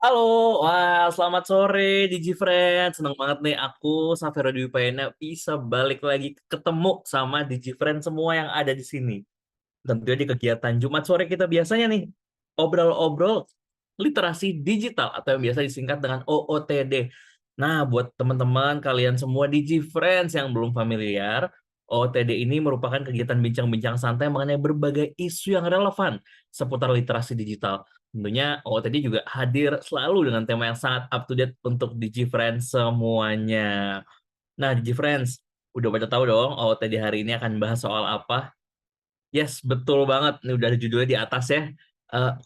Halo, wah selamat sore DigiFriend. Seneng banget nih aku Safira Dwi Payana bisa balik lagi ketemu sama DigiFriend semua yang ada di sini. Tentunya di kegiatan Jumat sore kita biasanya nih obrol-obrol literasi digital atau yang biasa disingkat dengan OOTD. Nah, buat teman-teman kalian semua DigiFriends yang belum familiar, OOTD ini merupakan kegiatan bincang-bincang santai mengenai berbagai isu yang relevan seputar literasi digital. Tentunya OOTD juga hadir selalu dengan tema yang sangat up to date untuk DigiFriends semuanya. Nah, DigiFriends, udah pada tahu dong OOTD hari ini akan bahas soal apa? Yes, betul banget. Ini udah ada judulnya di atas ya.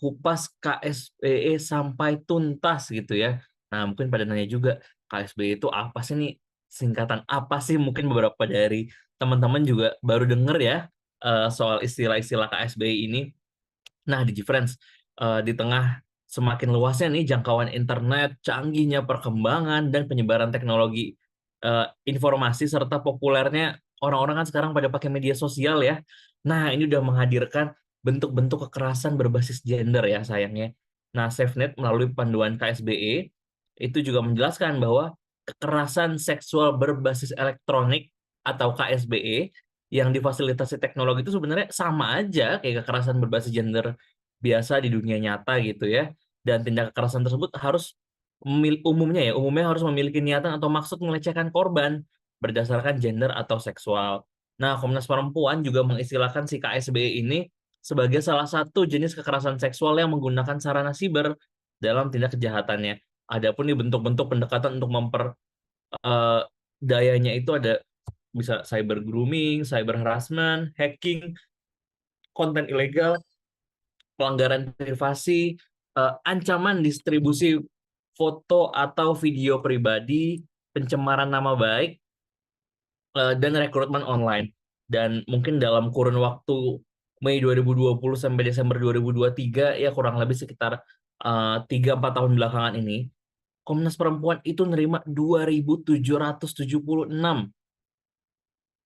Kupas KSBE sampai tuntas gitu ya. Nah, mungkin pada nanya juga, KSBE itu apa sih nih? Singkatan apa sih? Mungkin beberapa dari teman-teman juga baru denger ya soal istilah-istilah KSBE ini. Nah, DigiFriends, di tengah semakin luasnya nih jangkauan internet, canggihnya perkembangan, dan penyebaran teknologi informasi, serta populernya orang-orang kan sekarang pada pakai media sosial ya. Nah, ini udah menghadirkan bentuk-bentuk kekerasan berbasis gender ya sayangnya. Nah, SafeNet melalui panduan KSBE itu juga menjelaskan bahwa kekerasan seksual berbasis elektronik atau KSBE yang difasilitasi teknologi itu sebenarnya sama aja kayak kekerasan berbasis gender biasa di dunia nyata gitu ya. Dan tindak kekerasan tersebut harus umumnya harus memiliki niatan atau maksud melecehkan korban berdasarkan gender atau seksual. Nah, Komnas Perempuan juga mengistilahkan si KSBE ini sebagai salah satu jenis kekerasan seksual yang menggunakan sarana siber dalam tindak kejahatannya. Adapun di bentuk-bentuk pendekatan untuk eh, dayanya itu ada bisa cyber grooming, cyber harassment, hacking, konten ilegal, pelanggaran privasi, ancaman distribusi foto atau video pribadi, pencemaran nama baik, dan rekrutmen online. Dan mungkin dalam kurun waktu Mei 2020 sampai Desember 2023, ya kurang lebih sekitar 3-4 tahun belakangan ini, Komnas Perempuan itu nerima 2.776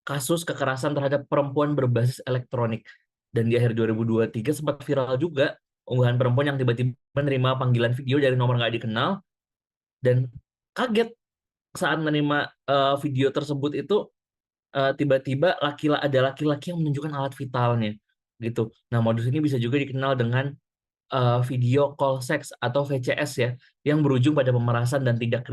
kasus kekerasan terhadap perempuan berbasis elektronik. Dan di akhir 2023 sempat viral juga unggahan perempuan yang tiba-tiba menerima panggilan video dari nomor nggak dikenal dan kaget saat menerima video tersebut itu tiba-tiba ada laki-laki yang menunjukkan alat vitalnya gitu. Nah, modus ini bisa juga dikenal dengan video call seks atau VCS ya, yang berujung pada pemerasan dan tindak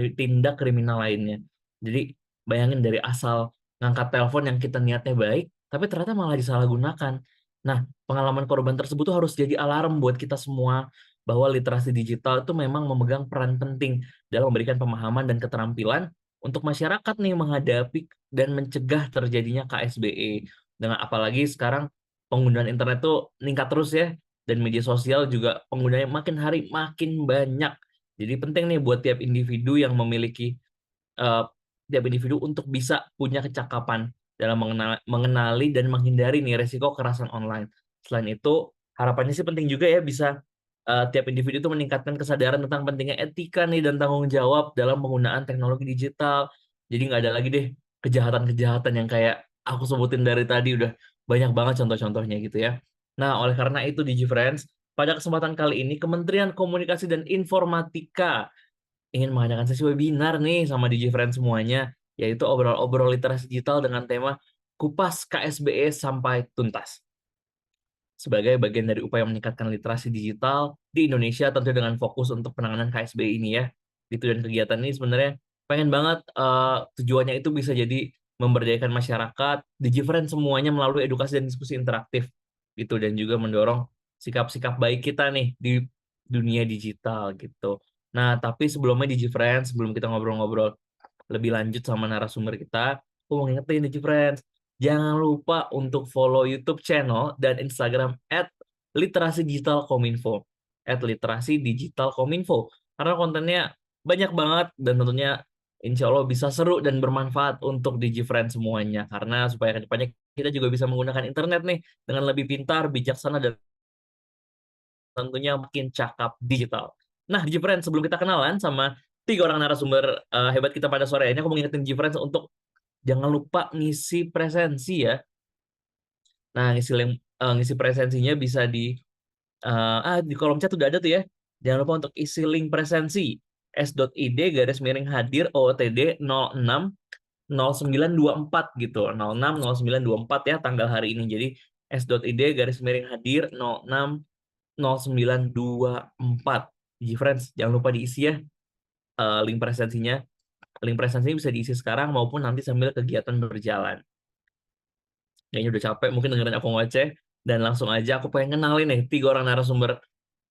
kriminal lainnya. Jadi bayangin dari asal ngangkat telepon yang kita niatnya baik, tapi ternyata malah disalahgunakan. Nah, pengalaman korban tersebut tuh harus jadi alarm buat kita semua bahwa literasi digital itu memang memegang peran penting dalam memberikan pemahaman dan keterampilan untuk masyarakat nih menghadapi dan mencegah terjadinya KSBE. Dengan apalagi sekarang penggunaan internet tuh meningkat terus ya, dan media sosial juga penggunanya makin hari makin banyak. Jadi penting nih buat tiap individu yang memiliki eh, tiap individu untuk bisa punya kecakapan dalam mengenali dan menghindari nih resiko kekerasan online. Selain itu, harapannya sih penting juga ya bisa tiap individu itu meningkatkan kesadaran tentang pentingnya etika nih dan tanggung jawab dalam penggunaan teknologi digital. Jadi nggak ada lagi deh kejahatan-kejahatan yang kayak aku sebutin dari tadi, udah banyak banget contoh-contohnya gitu ya. Nah, oleh karena itu DigiFriends, pada kesempatan kali ini Kementerian Komunikasi dan Informatika ingin mengadakan sesi webinar nih sama DigiFriends semuanya, yaitu obrol-obrol literasi digital dengan tema Kupas KSBE sampai tuntas. Sebagai bagian dari upaya meningkatkan literasi digital di Indonesia, tentu dengan fokus untuk penanganan KSBE ini ya. Gitu, dan kegiatan ini sebenarnya pengen banget tujuannya itu bisa jadi memberdayakan masyarakat, DigiFriends semuanya melalui edukasi dan diskusi interaktif gitu, dan juga mendorong sikap-sikap baik kita nih di dunia digital gitu. Nah, tapi sebelumnya DigiFriends, sebelum kita ngobrol-ngobrol lebih lanjut sama narasumber kita, aku mau ngingetin DigiFriends, jangan lupa untuk follow YouTube channel dan Instagram @literasi digital kominfo, @literasi digital kominfo, karena kontennya banyak banget dan tentunya insya Allah bisa seru dan bermanfaat untuk DigiFriends semuanya, karena supaya kedepannya kita juga bisa menggunakan internet nih dengan lebih pintar, bijaksana, dan tentunya makin cakap digital. Nah, Gibran, sebelum kita kenalan sama tiga orang narasumber hebat kita pada sore ini, aku mau ngingetin Gibran untuk jangan lupa ngisi presensi ya. Nah, ngisi presensinya bisa di di kolom chat udah ada tuh ya. Jangan lupa untuk isi link presensi s.id garis miring hadir OOTD 06 0924 gitu. 06 0924 ya tanggal hari ini. Jadi s.id garis miring hadir 06 0924. Friends, jangan lupa diisi ya link presensinya. Link presensinya bisa diisi sekarang maupun nanti sambil kegiatan berjalan. Kayaknya udah capek mungkin dengerin aku ngoceh. Dan langsung aja aku pengen kenalin nih 3 orang narasumber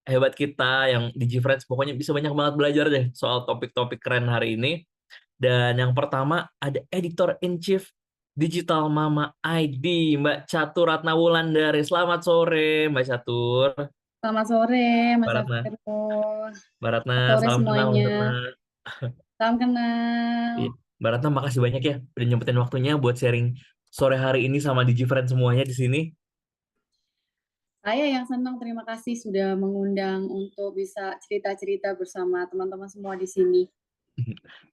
hebat kita yang di GFriends. Pokoknya bisa banyak banget belajar deh soal topik-topik keren hari ini. Dan yang pertama ada Editor in Chief Digital Mama ID, Mbak Catur Ratna Wulandari. Selamat sore, Mbak Catur. Selamat sore, Mbak Mas Ratna, Alvero. Mbak Ratna, Selamat sore salam kenal, Mbak semuanya. Ratna. Salam kenal. Iya. Mbak Ratna, makasih banyak ya udah nyempetin waktunya buat sharing sore hari ini sama DigiFriends semuanya di sini. Saya yang senang, terima kasih sudah mengundang untuk bisa cerita-cerita bersama teman-teman semua di sini.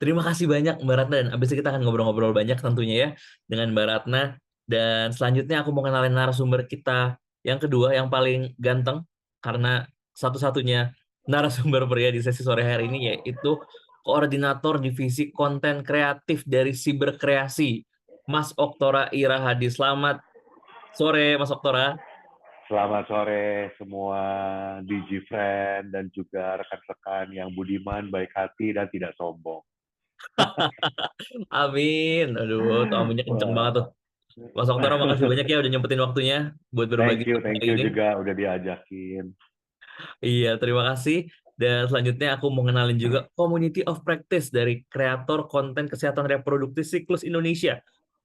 Terima kasih banyak Mbak Ratna, dan abis itu kita akan ngobrol-ngobrol banyak tentunya ya dengan Mbak Ratna. Dan selanjutnya aku mau kenalin narasumber kita yang kedua, yang paling ganteng karena satu-satunya narasumber pria di sesi sore hari ini, yaitu Koordinator Divisi Konten Kreatif dari Siberkreasi, Mas Oktora Ira Hadi. Selamat sore Mas Oktora. Selamat sore semua DigiFriend dan juga rekan-rekan yang budiman, baik hati, dan tidak sombong. Amin. Aduh, tuh aminnya kenceng banget Wah. tuh. Mas Oktora, makasih banyak ya udah nyempetin waktunya buat berbagi Thank hari you ini. juga udah diajakin. Iya, terima kasih. Dan selanjutnya aku mau kenalin juga Community of Practice dari kreator konten kesehatan reproduktif Siklus Indonesia,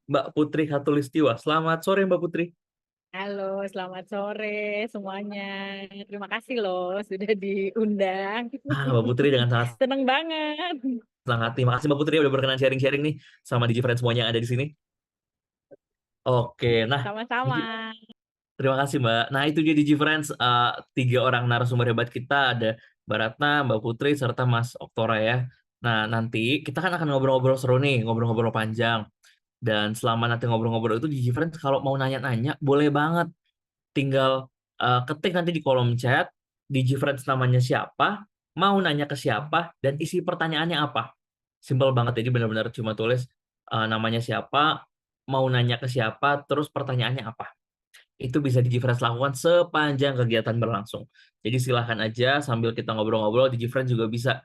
Mbak Putri Khatulistiwa. Selamat sore, Mbak Putri. Halo, selamat sore semuanya. Terima kasih loh sudah diundang. Mbak Putri dengan sangat Seneng banget. senang hati. Makasih Mbak Putri udah berkenan sharing-sharing nih sama DigiFriends semuanya yang ada di sini. Oke, nah Sama-sama. terima kasih Mbak. Nah itu dia DigiFriends, 3 orang narasumber hebat kita, ada Mbak Ratna, Mbak Putri, serta Mas Oktora ya. Nah nanti kita kan akan ngobrol-ngobrol seru nih, ngobrol-ngobrol panjang. Dan selama nanti ngobrol-ngobrol itu DigiFriends kalau mau nanya-nanya boleh banget. Tinggal ketik nanti di kolom chat, DigiFriends namanya siapa, mau nanya ke siapa, dan isi pertanyaannya apa. Simpel banget, jadi benar-benar cuma tulis namanya siapa, mau nanya ke siapa, terus pertanyaannya apa. Itu bisa DigiFriends lakukan sepanjang kegiatan berlangsung. Jadi silahkan aja sambil kita ngobrol-ngobrol, DigiFriends juga bisa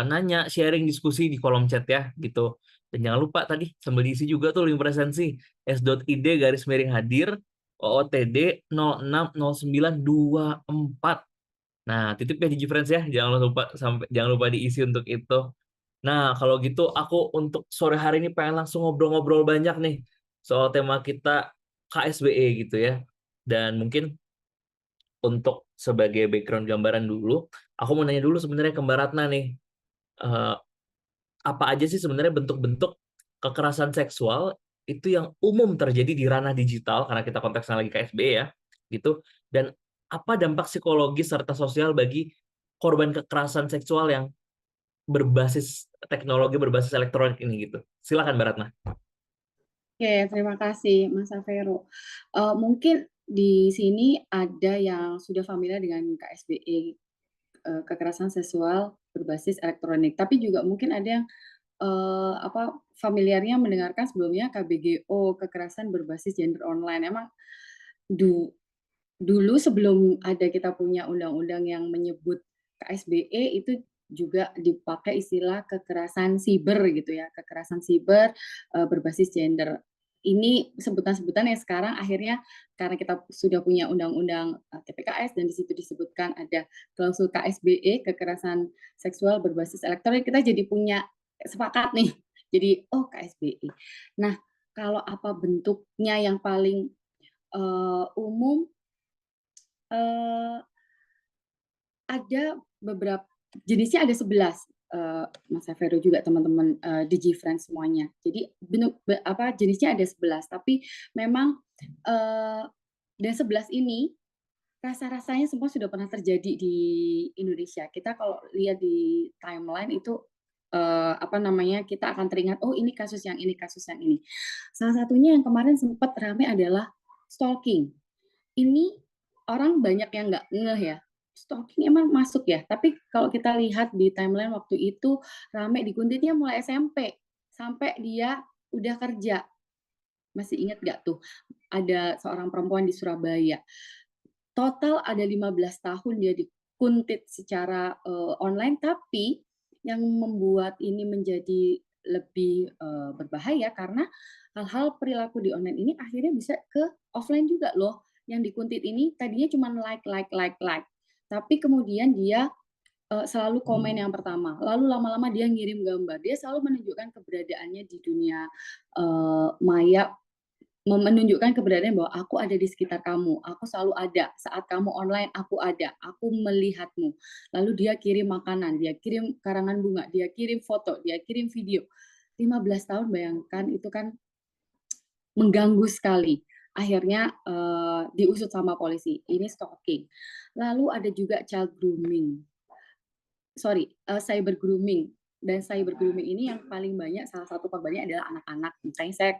nanya, sharing, diskusi di kolom chat ya, gitu. Dan jangan lupa tadi sambil diisi juga tuh link presensi s.id garis miring hadir OOTD 060924. Nah, titip ya DigiFriends ya, jangan lupa diisi untuk itu. Nah, kalau gitu aku untuk sore hari ini pengen langsung ngobrol-ngobrol banyak nih soal tema kita KSBE gitu ya. Dan mungkin untuk sebagai background gambaran dulu, aku mau nanya dulu sebenarnya ke Mbak Ratna nih. Eh, apa aja sih sebenarnya bentuk-bentuk kekerasan seksual itu yang umum terjadi di ranah digital, karena kita konteksnya lagi KSB ya gitu, dan apa dampak psikologis serta sosial bagi korban kekerasan seksual yang berbasis teknologi, berbasis elektronik ini gitu. Silakan Mbak Ratna. Oke, terima kasih Mas Alvero. Mungkin di sini ada yang sudah familiar dengan KSBE, kekerasan seksual berbasis elektronik. Tapi juga mungkin ada yang familiarnya mendengarkan sebelumnya KBGO, kekerasan berbasis gender online. Emang du dulu sebelum ada kita punya undang-undang yang menyebut KSBE itu juga dipakai istilah kekerasan siber gitu ya, kekerasan siber berbasis gender. Ini sebutan-sebutan yang sekarang akhirnya karena kita sudah punya undang-undang TPKS dan di situ disebutkan ada klausul KSBE, kekerasan seksual berbasis elektronik, kita jadi punya sepakat nih. Jadi oh KSBE. Nah, kalau apa bentuknya yang paling umum, Eee, ada beberapa jenisnya, ada 11, Mas Savero juga teman-teman, DigiFriends semuanya. Jadi jenisnya ada 11, tapi memang, dan 11 ini rasa-rasanya semua sudah pernah terjadi di Indonesia. Kita kalau lihat di timeline itu, kita akan teringat, "Oh ini kasus yang ini, kasus yang ini." Salah satunya yang kemarin sempat rame adalah stalking. Ini orang banyak yang nggak ngeh ya, stalking emang masuk ya, tapi kalau kita lihat di timeline waktu itu rame diguntingnya mulai SMP sampai dia udah kerja. Masih ingat nggak tuh? Ada seorang perempuan di Surabaya. Total ada 15 tahun dia dikuntit secara online, tapi yang membuat ini menjadi lebih berbahaya karena hal-hal perilaku di online ini akhirnya bisa ke offline juga loh. Yang dikuntit ini tadinya cuma like, tapi kemudian dia selalu komen yang pertama, lalu lama-lama dia ngirim gambar, dia selalu menunjukkan keberadaannya di dunia maya, menunjukkan keberadaan bahwa aku ada di sekitar kamu, aku selalu ada, saat kamu online aku ada, aku melihatmu. Lalu dia kirim makanan, dia kirim karangan bunga, dia kirim foto, dia kirim video. 15 tahun bayangkan itu kan mengganggu sekali. Akhirnya diusut sama polisi, ini stalking. Lalu ada juga child grooming. Cyber grooming. Dan cyber grooming ini yang paling banyak, salah satu korbannya adalah anak-anak. Makanya saya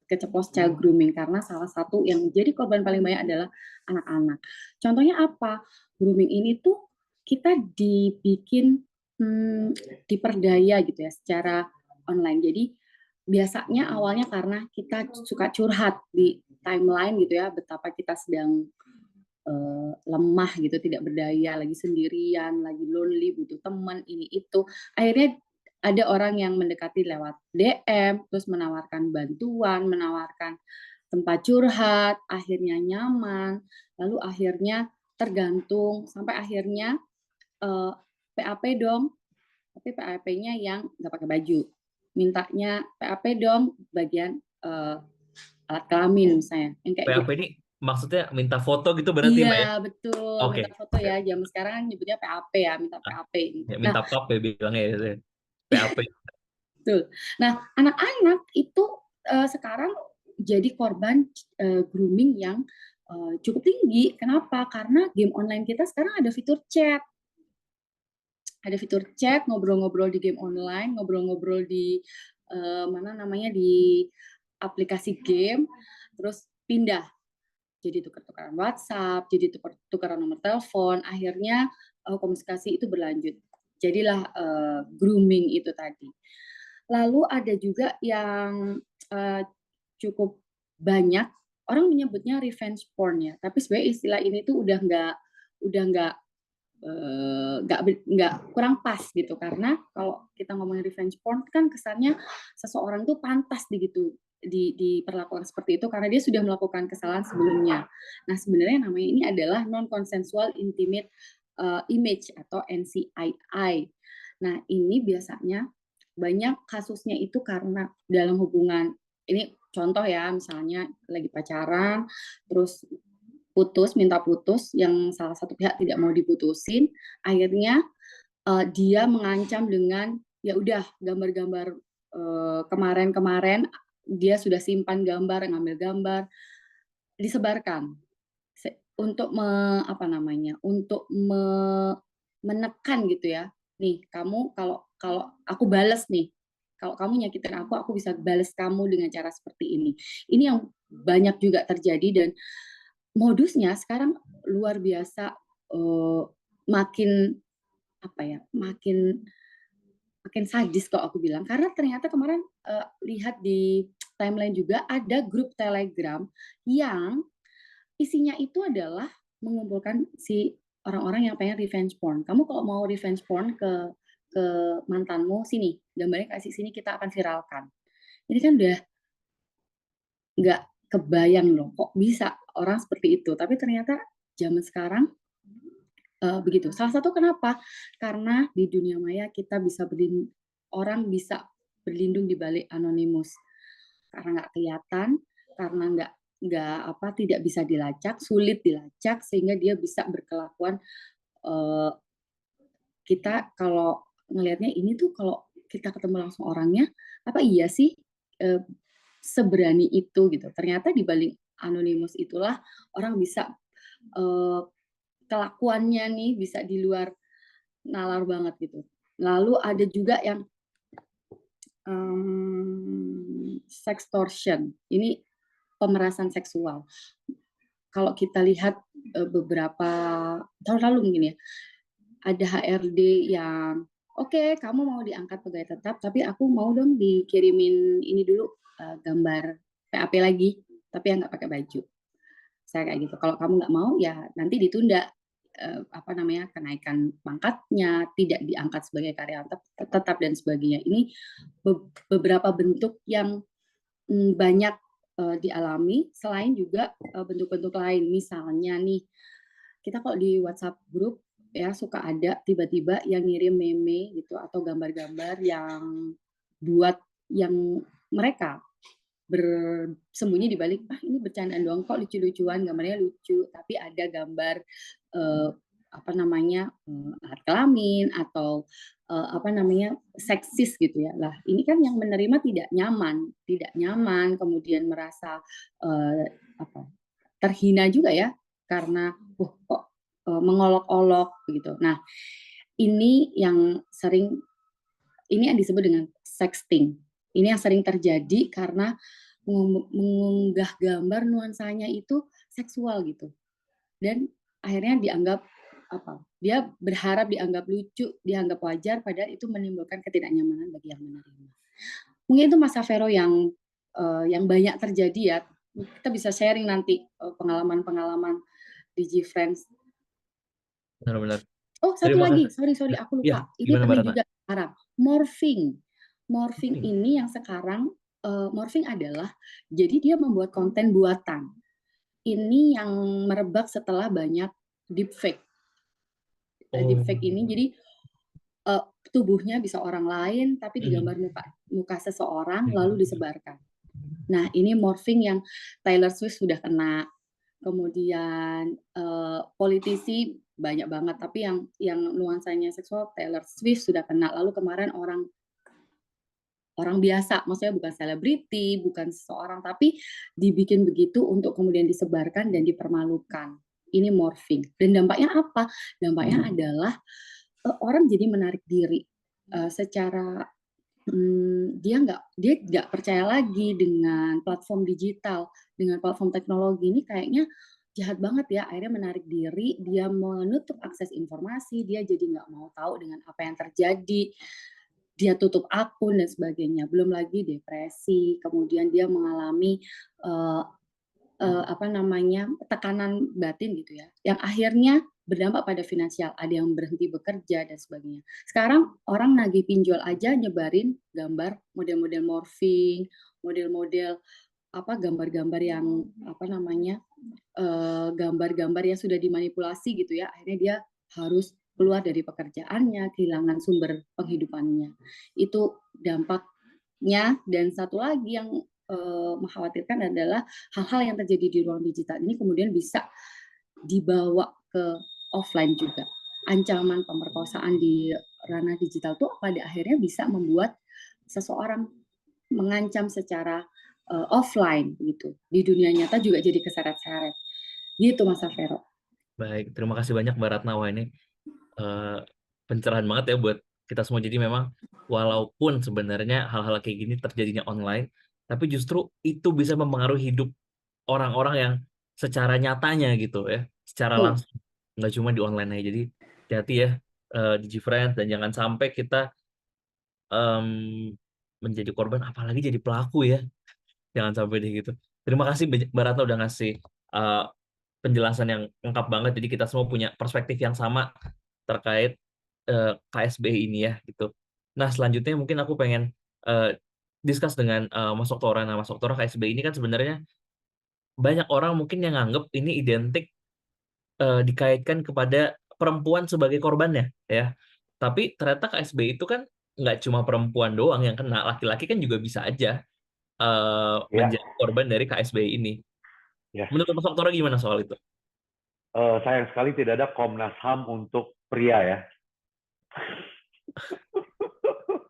keceplos child grooming karena salah satu yang jadi korban paling banyak adalah anak-anak. Contohnya apa? Grooming ini tuh kita dibikin diperdaya gitu ya secara online. Jadi biasanya awalnya karena kita suka curhat di timeline gitu ya, betapa kita sedang lemah gitu, tidak berdaya, lagi sendirian, lagi lonely, butuh teman, ini itu. Akhirnya ada orang yang mendekati lewat DM, terus menawarkan bantuan, menawarkan tempat curhat, akhirnya nyaman, lalu akhirnya tergantung, sampai akhirnya PAP dong, tapi PAP-nya yang nggak pakai baju. Mintanya PAP dong bagian alat kelamin misalnya, yang kayak PAP gitu. ini maksudnya minta foto gitu berarti, Mbak ya? Iya, betul, Oke. minta foto ya, zaman sekarang kan nyebutnya PAP ya, minta PAP. Ya, Nah, minta pap ya bilangnya ya. PAP. betul. Nah, anak-anak itu sekarang jadi korban grooming yang cukup tinggi. Kenapa? Karena game online kita sekarang ada fitur chat. Ada fitur chat, ngobrol-ngobrol di game online, ngobrol-ngobrol di mana namanya di aplikasi game, terus pindah jadi tukar-tukaran WhatsApp, jadi tukaran nomor telepon, akhirnya komunikasi itu berlanjut. Jadilah grooming itu tadi. Lalu ada juga yang cukup banyak orang menyebutnya revenge porn ya, tapi sebenarnya istilah ini tuh udah nggak kurang pas gitu, karena kalau kita ngomongin revenge porn kan kesannya seseorang tuh pantas diperlakukan seperti itu karena dia sudah melakukan kesalahan sebelumnya. Nah, sebenarnya namanya ini adalah non consensual intimate image atau NCII. Nah, ini biasanya banyak kasusnya itu karena dalam hubungan, ini contoh ya, misalnya lagi pacaran terus minta putus, yang salah satu pihak tidak mau diputusin, akhirnya dia mengancam dengan ya udah gambar-gambar kemarin-kemarin dia sudah simpan gambar, ngambil gambar, disebarkan untuk menekan gitu ya. Nih, kamu kalau aku balas nih, kalau kamu nyakitin aku bisa balas kamu dengan cara seperti ini. Ini yang banyak juga terjadi dan modusnya sekarang luar biasa, makin makin sadis kalau aku bilang. Karena ternyata kemarin lihat di timeline juga ada grup Telegram yang isinya itu adalah mengumpulkan si orang-orang yang pengen revenge porn. Kamu kalau mau revenge porn ke mantanmu, sini, gambarnya kasih sini, kita akan viralkan. Ini kan udah nggak kebayang loh, kok bisa orang seperti itu. Tapi ternyata zaman sekarang begitu. Salah satu kenapa? Karena di dunia maya kita bisa orang bisa berlindung di balik anonimus. Karena nggak kelihatan, karena tidak bisa dilacak, sulit dilacak, sehingga dia bisa berkelakuan. Kita kalau ngelihatnya ini tuh kalau kita ketemu langsung orangnya, apa iya sih seberani itu gitu. Ternyata di balik anonimus itulah orang bisa kelakuannya nih bisa di luar nalar banget gitu. Lalu ada juga yang sextortion. Ini pemerasan seksual. Kalau kita lihat beberapa tahun lalu mungkin ya, ada HRD yang, "Oke, kamu mau diangkat pegawai tetap, tapi aku mau dong dikirimin ini dulu, gambar PAP lagi, tapi yang nggak pakai baju." Saya kayak gitu, "Kalau kamu nggak mau, ya nanti ditunda, kenaikan pangkatnya, tidak diangkat sebagai karyawan tetap dan sebagainya." Ini beberapa bentuk yang, banyak, dialami, selain juga, bentuk-bentuk lain. Misalnya nih, kita kok di WhatsApp grup ya suka ada tiba-tiba yang ngirim meme gitu atau gambar-gambar yang buat yang mereka bersembunyi di balik, "Ah, ini bercandaan doang kok, lucu-lucuan, gambarnya lucu," tapi ada gambar, eee, alat kelamin atau, seksis gitu ya. Lah, ini kan yang menerima tidak nyaman, kemudian merasa, eee, apa, terhina juga ya, karena, kok, mengolok-olok begitu. Nah, ini yang disebut dengan sexting. Ini yang sering terjadi karena mengunggah gambar nuansanya itu seksual gitu, dan akhirnya dianggap dia berharap dianggap lucu, dianggap wajar, padahal itu menimbulkan ketidaknyamanan bagi yang menerima. Mungkin itu Mas Savero yang banyak terjadi ya. Kita bisa sharing nanti, pengalaman-pengalaman di GFriends. Benar-benar. Oh, satu Terima lagi, kasih. sorry aku Iya, lupa. Ini gimana Mbak penting Ratna? juga sekarang, morphing. Morphing Morphing. ini yang sekarang, morphing adalah jadi dia membuat konten buatan. Ini yang merebak setelah banyak deepfake. Oh. Deepfake ini jadi, tubuhnya bisa orang lain, tapi digambar muka seseorang lalu disebarkan. Nah, ini morphing yang Taylor Swift sudah kena, kemudian, politisi banyak banget, tapi yang nuansanya seksual Taylor Swift sudah kena, lalu kemarin orang biasa, maksudnya bukan selebriti, bukan seseorang, tapi dibikin begitu untuk kemudian disebarkan dan dipermalukan. Ini morphing. Dan dampaknya apa? Dampaknya adalah, orang jadi menarik diri, secara, dia nggak percaya lagi dengan platform digital, dengan platform teknologi ini kayaknya jahat banget ya, akhirnya menarik diri, dia menutup akses informasi, dia jadi nggak mau tahu dengan apa yang terjadi, dia tutup akun dan sebagainya. Belum lagi depresi, kemudian dia mengalami, eee tekanan batin gitu ya, yang akhirnya berdampak pada finansial, ada yang berhenti bekerja dan sebagainya. Sekarang orang nagih pinjol aja nyebarin gambar model-model morphing, model-model gambar-gambar yang gambar-gambar yang sudah dimanipulasi gitu ya, akhirnya dia harus keluar dari pekerjaannya, kehilangan sumber penghidupannya. Itu dampaknya. Dan satu lagi yang, mengkhawatirkan adalah hal-hal yang terjadi di ruang digital ini kemudian bisa dibawa ke offline juga. Ancaman pemerkosaan di ranah digital tuh pada akhirnya bisa membuat seseorang mengancam secara, offline gitu. Di dunia nyata juga jadi keseret-seret. Gitu Mas Savero. Baik, terima kasih banyak Mbak Ratna. Wah, ini pencerahan banget ya buat kita semua. Jadi memang walaupun sebenarnya hal-hal kayak gini terjadinya online, tapi justru itu bisa mempengaruhi hidup orang-orang yang secara nyatanya gitu ya, secara Betul. langsung, nggak cuma di online aja. Jadi hati-hati ya, di GFriends, dan jangan sampai kita menjadi korban, apalagi jadi pelaku ya. Jangan sampai deh gitu. Terima kasih Mbak Ratna udah ngasih penjelasan yang lengkap banget. Jadi kita semua punya perspektif yang sama terkait KSBI ini ya gitu. Nah, selanjutnya mungkin aku pengen discuss dengan Mas Oktora. Nah, Mas Oktora, KSBI ini kan sebenarnya banyak orang mungkin yang nganggep ini identik dikaitkan kepada perempuan sebagai korbannya ya. Tapi ternyata KSBI itu kan nggak cuma perempuan doang yang kena, laki-laki kan juga bisa aja Ya, menjadi korban dari KSBI ini. ya. Menurut Mas Oktora gimana soal itu? Sayang sekali tidak ada Komnas HAM untuk pria ya.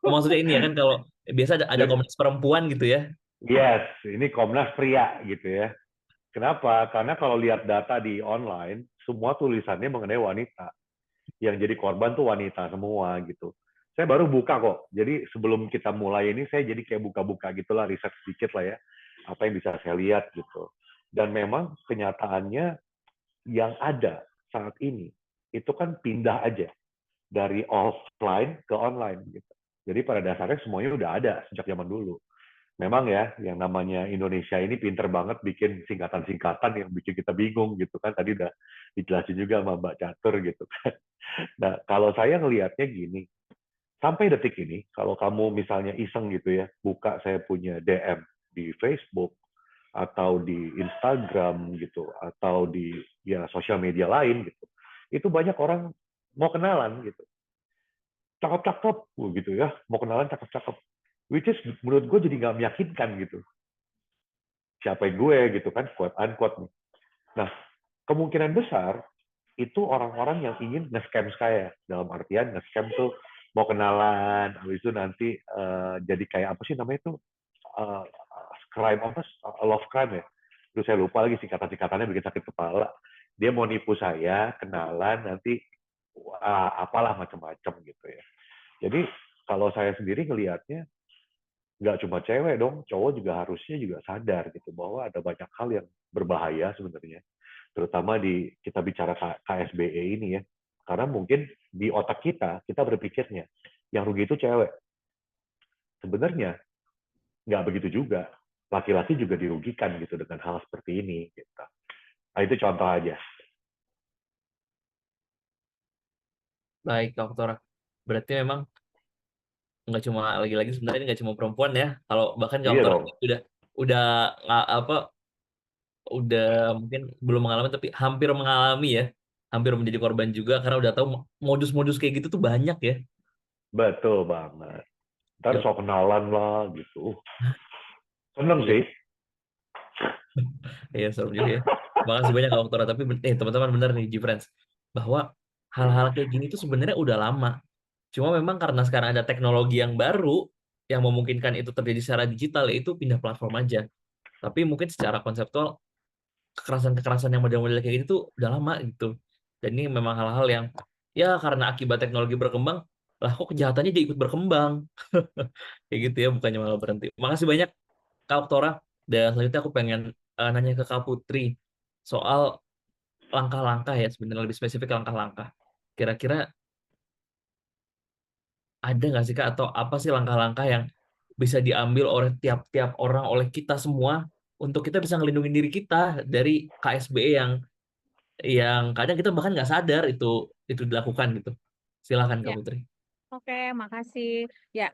Maksudnya ini ya kan, kalau biasa ada Komnas perempuan gitu ya. Yes, ini Komnas pria gitu ya. Kenapa? Karena kalau lihat data di online, semua tulisannya mengenai wanita. Yang jadi korban tuh wanita semua gitu. Saya baru buka kok. Jadi sebelum kita mulai ini, saya jadi kayak buka-buka gitulah, riset sedikit lah ya. Apa yang bisa saya lihat gitu. Dan memang kenyataannya yang ada saat ini itu kan pindah aja dari offline ke online gitu. Jadi pada dasarnya semuanya udah ada sejak zaman dulu. Memang ya, yang namanya Indonesia ini pinter banget bikin singkatan-singkatan yang bikin kita bingung gitu kan. Tadi udah dijelasin juga sama Mbak Catur gitu kan. Nah, kalau saya ngelihatnya gini, sampai detik ini, kalau kamu misalnya iseng gitu ya, buka saya punya DM di Facebook, atau di Instagram gitu, atau di ya sosial media lain gitu, itu banyak orang mau kenalan gitu. Cakep-cakep gitu ya, mau kenalan cakep-cakep. Which is menurut gue jadi nggak meyakinkan gitu. Siapa gue gitu kan, quote unquote nih. Nah, kemungkinan besar itu orang-orang yang ingin nge-scam saya. Dalam artian nge-scam tuh mau kenalan, habis itu nanti jadi kayak apa sih namanya itu, uh, crime apa, love crime ya. Terus saya lupa lagi singkatan-singkatannya bikin sakit kepala. Dia mau nipu saya, kenalan, nanti apalah macam-macam gitu ya. Jadi kalau saya sendiri ngelihatnya, nggak cuma cewek dong, cowok juga harusnya juga sadar gitu bahwa ada banyak hal yang berbahaya sebenarnya, terutama di kita bicara KSBE ini ya, karena mungkin di otak kita berpikirnya yang rugi itu cewek. Sebenarnya nggak begitu juga, laki-laki juga dirugikan gitu dengan hal seperti ini. Gitu. Nah, itu contoh aja. Baik, Kak Oktora. Berarti memang nggak cuma lagi-lagi sebenarnya ini nggak cuma perempuan ya. Kalau bahkan Kak Iya Oktora dong, udah nggak apa udah mungkin belum mengalami tapi hampir mengalami ya. Hampir menjadi korban juga karena udah tahu modus-modus kayak gitu tuh banyak ya. betul banget. Ntar Yuk, so kenalan lah gitu. Seneng iya, sih. iya serem juga ya. Makasih banyak Kak Oktora. Tapi teman-teman benar nih, G-Friends, bahwa hal-hal kayak gini tuh sebenarnya udah lama. Cuma memang karena sekarang ada teknologi yang baru yang memungkinkan itu terjadi secara digital, yaitu pindah platform aja. Tapi mungkin secara konseptual kekerasan-kekerasan yang model-model kayak gitu tuh udah lama gitu. Dan ini memang hal-hal yang ya karena akibat teknologi berkembang, lah kok kejahatannya jadi ikut berkembang. Kayak gitu ya, bukannya malah berhenti. Makasih banyak Kak Oktora. Dan selanjutnya aku pengen nanya ke Kak Putri soal langkah-langkah ya, sebenarnya lebih spesifik langkah-langkah. Kira-kira ada nggak sih Kak, atau apa sih langkah-langkah yang bisa diambil oleh tiap-tiap orang, oleh kita semua, untuk kita bisa ngelindungi diri kita dari KSBE yang kadang kita bahkan nggak sadar itu dilakukan gitu. Silakan Kak Ya. Putri. Oke, makasih. Ya,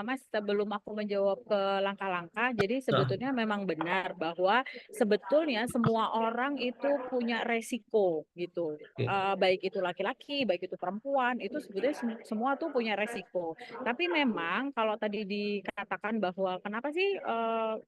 Mas, sebelum aku menjawab ke langkah-langkah, jadi Nah, sebetulnya memang benar bahwa sebetulnya semua orang itu punya resiko gitu. oke. Baik itu laki-laki, baik itu perempuan, itu sebetulnya semua tuh punya resiko. Tapi memang kalau tadi dikatakan bahwa kenapa sih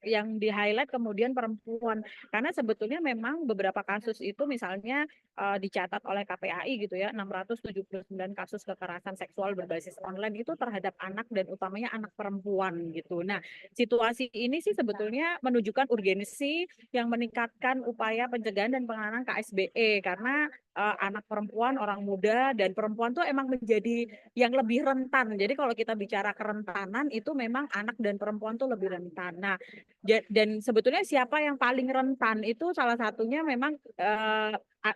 yang di-highlight kemudian perempuan? Karena sebetulnya memang beberapa kasus itu misalnya dicatat oleh KPAI gitu ya, 679 kasus kekerasan seksual berbasis online itu terhadap anak dan utamanya anak perempuan gitu. Nah, situasi ini sih sebetulnya menunjukkan urgensi yang meningkatkan upaya pencegahan dan penanganan KSBE karena anak perempuan, orang muda dan perempuan tuh emang menjadi yang lebih rentan. Jadi kalau kita bicara kerentanan itu memang anak dan perempuan tuh lebih rentan. Nah, dan sebetulnya siapa yang paling rentan itu salah satunya memang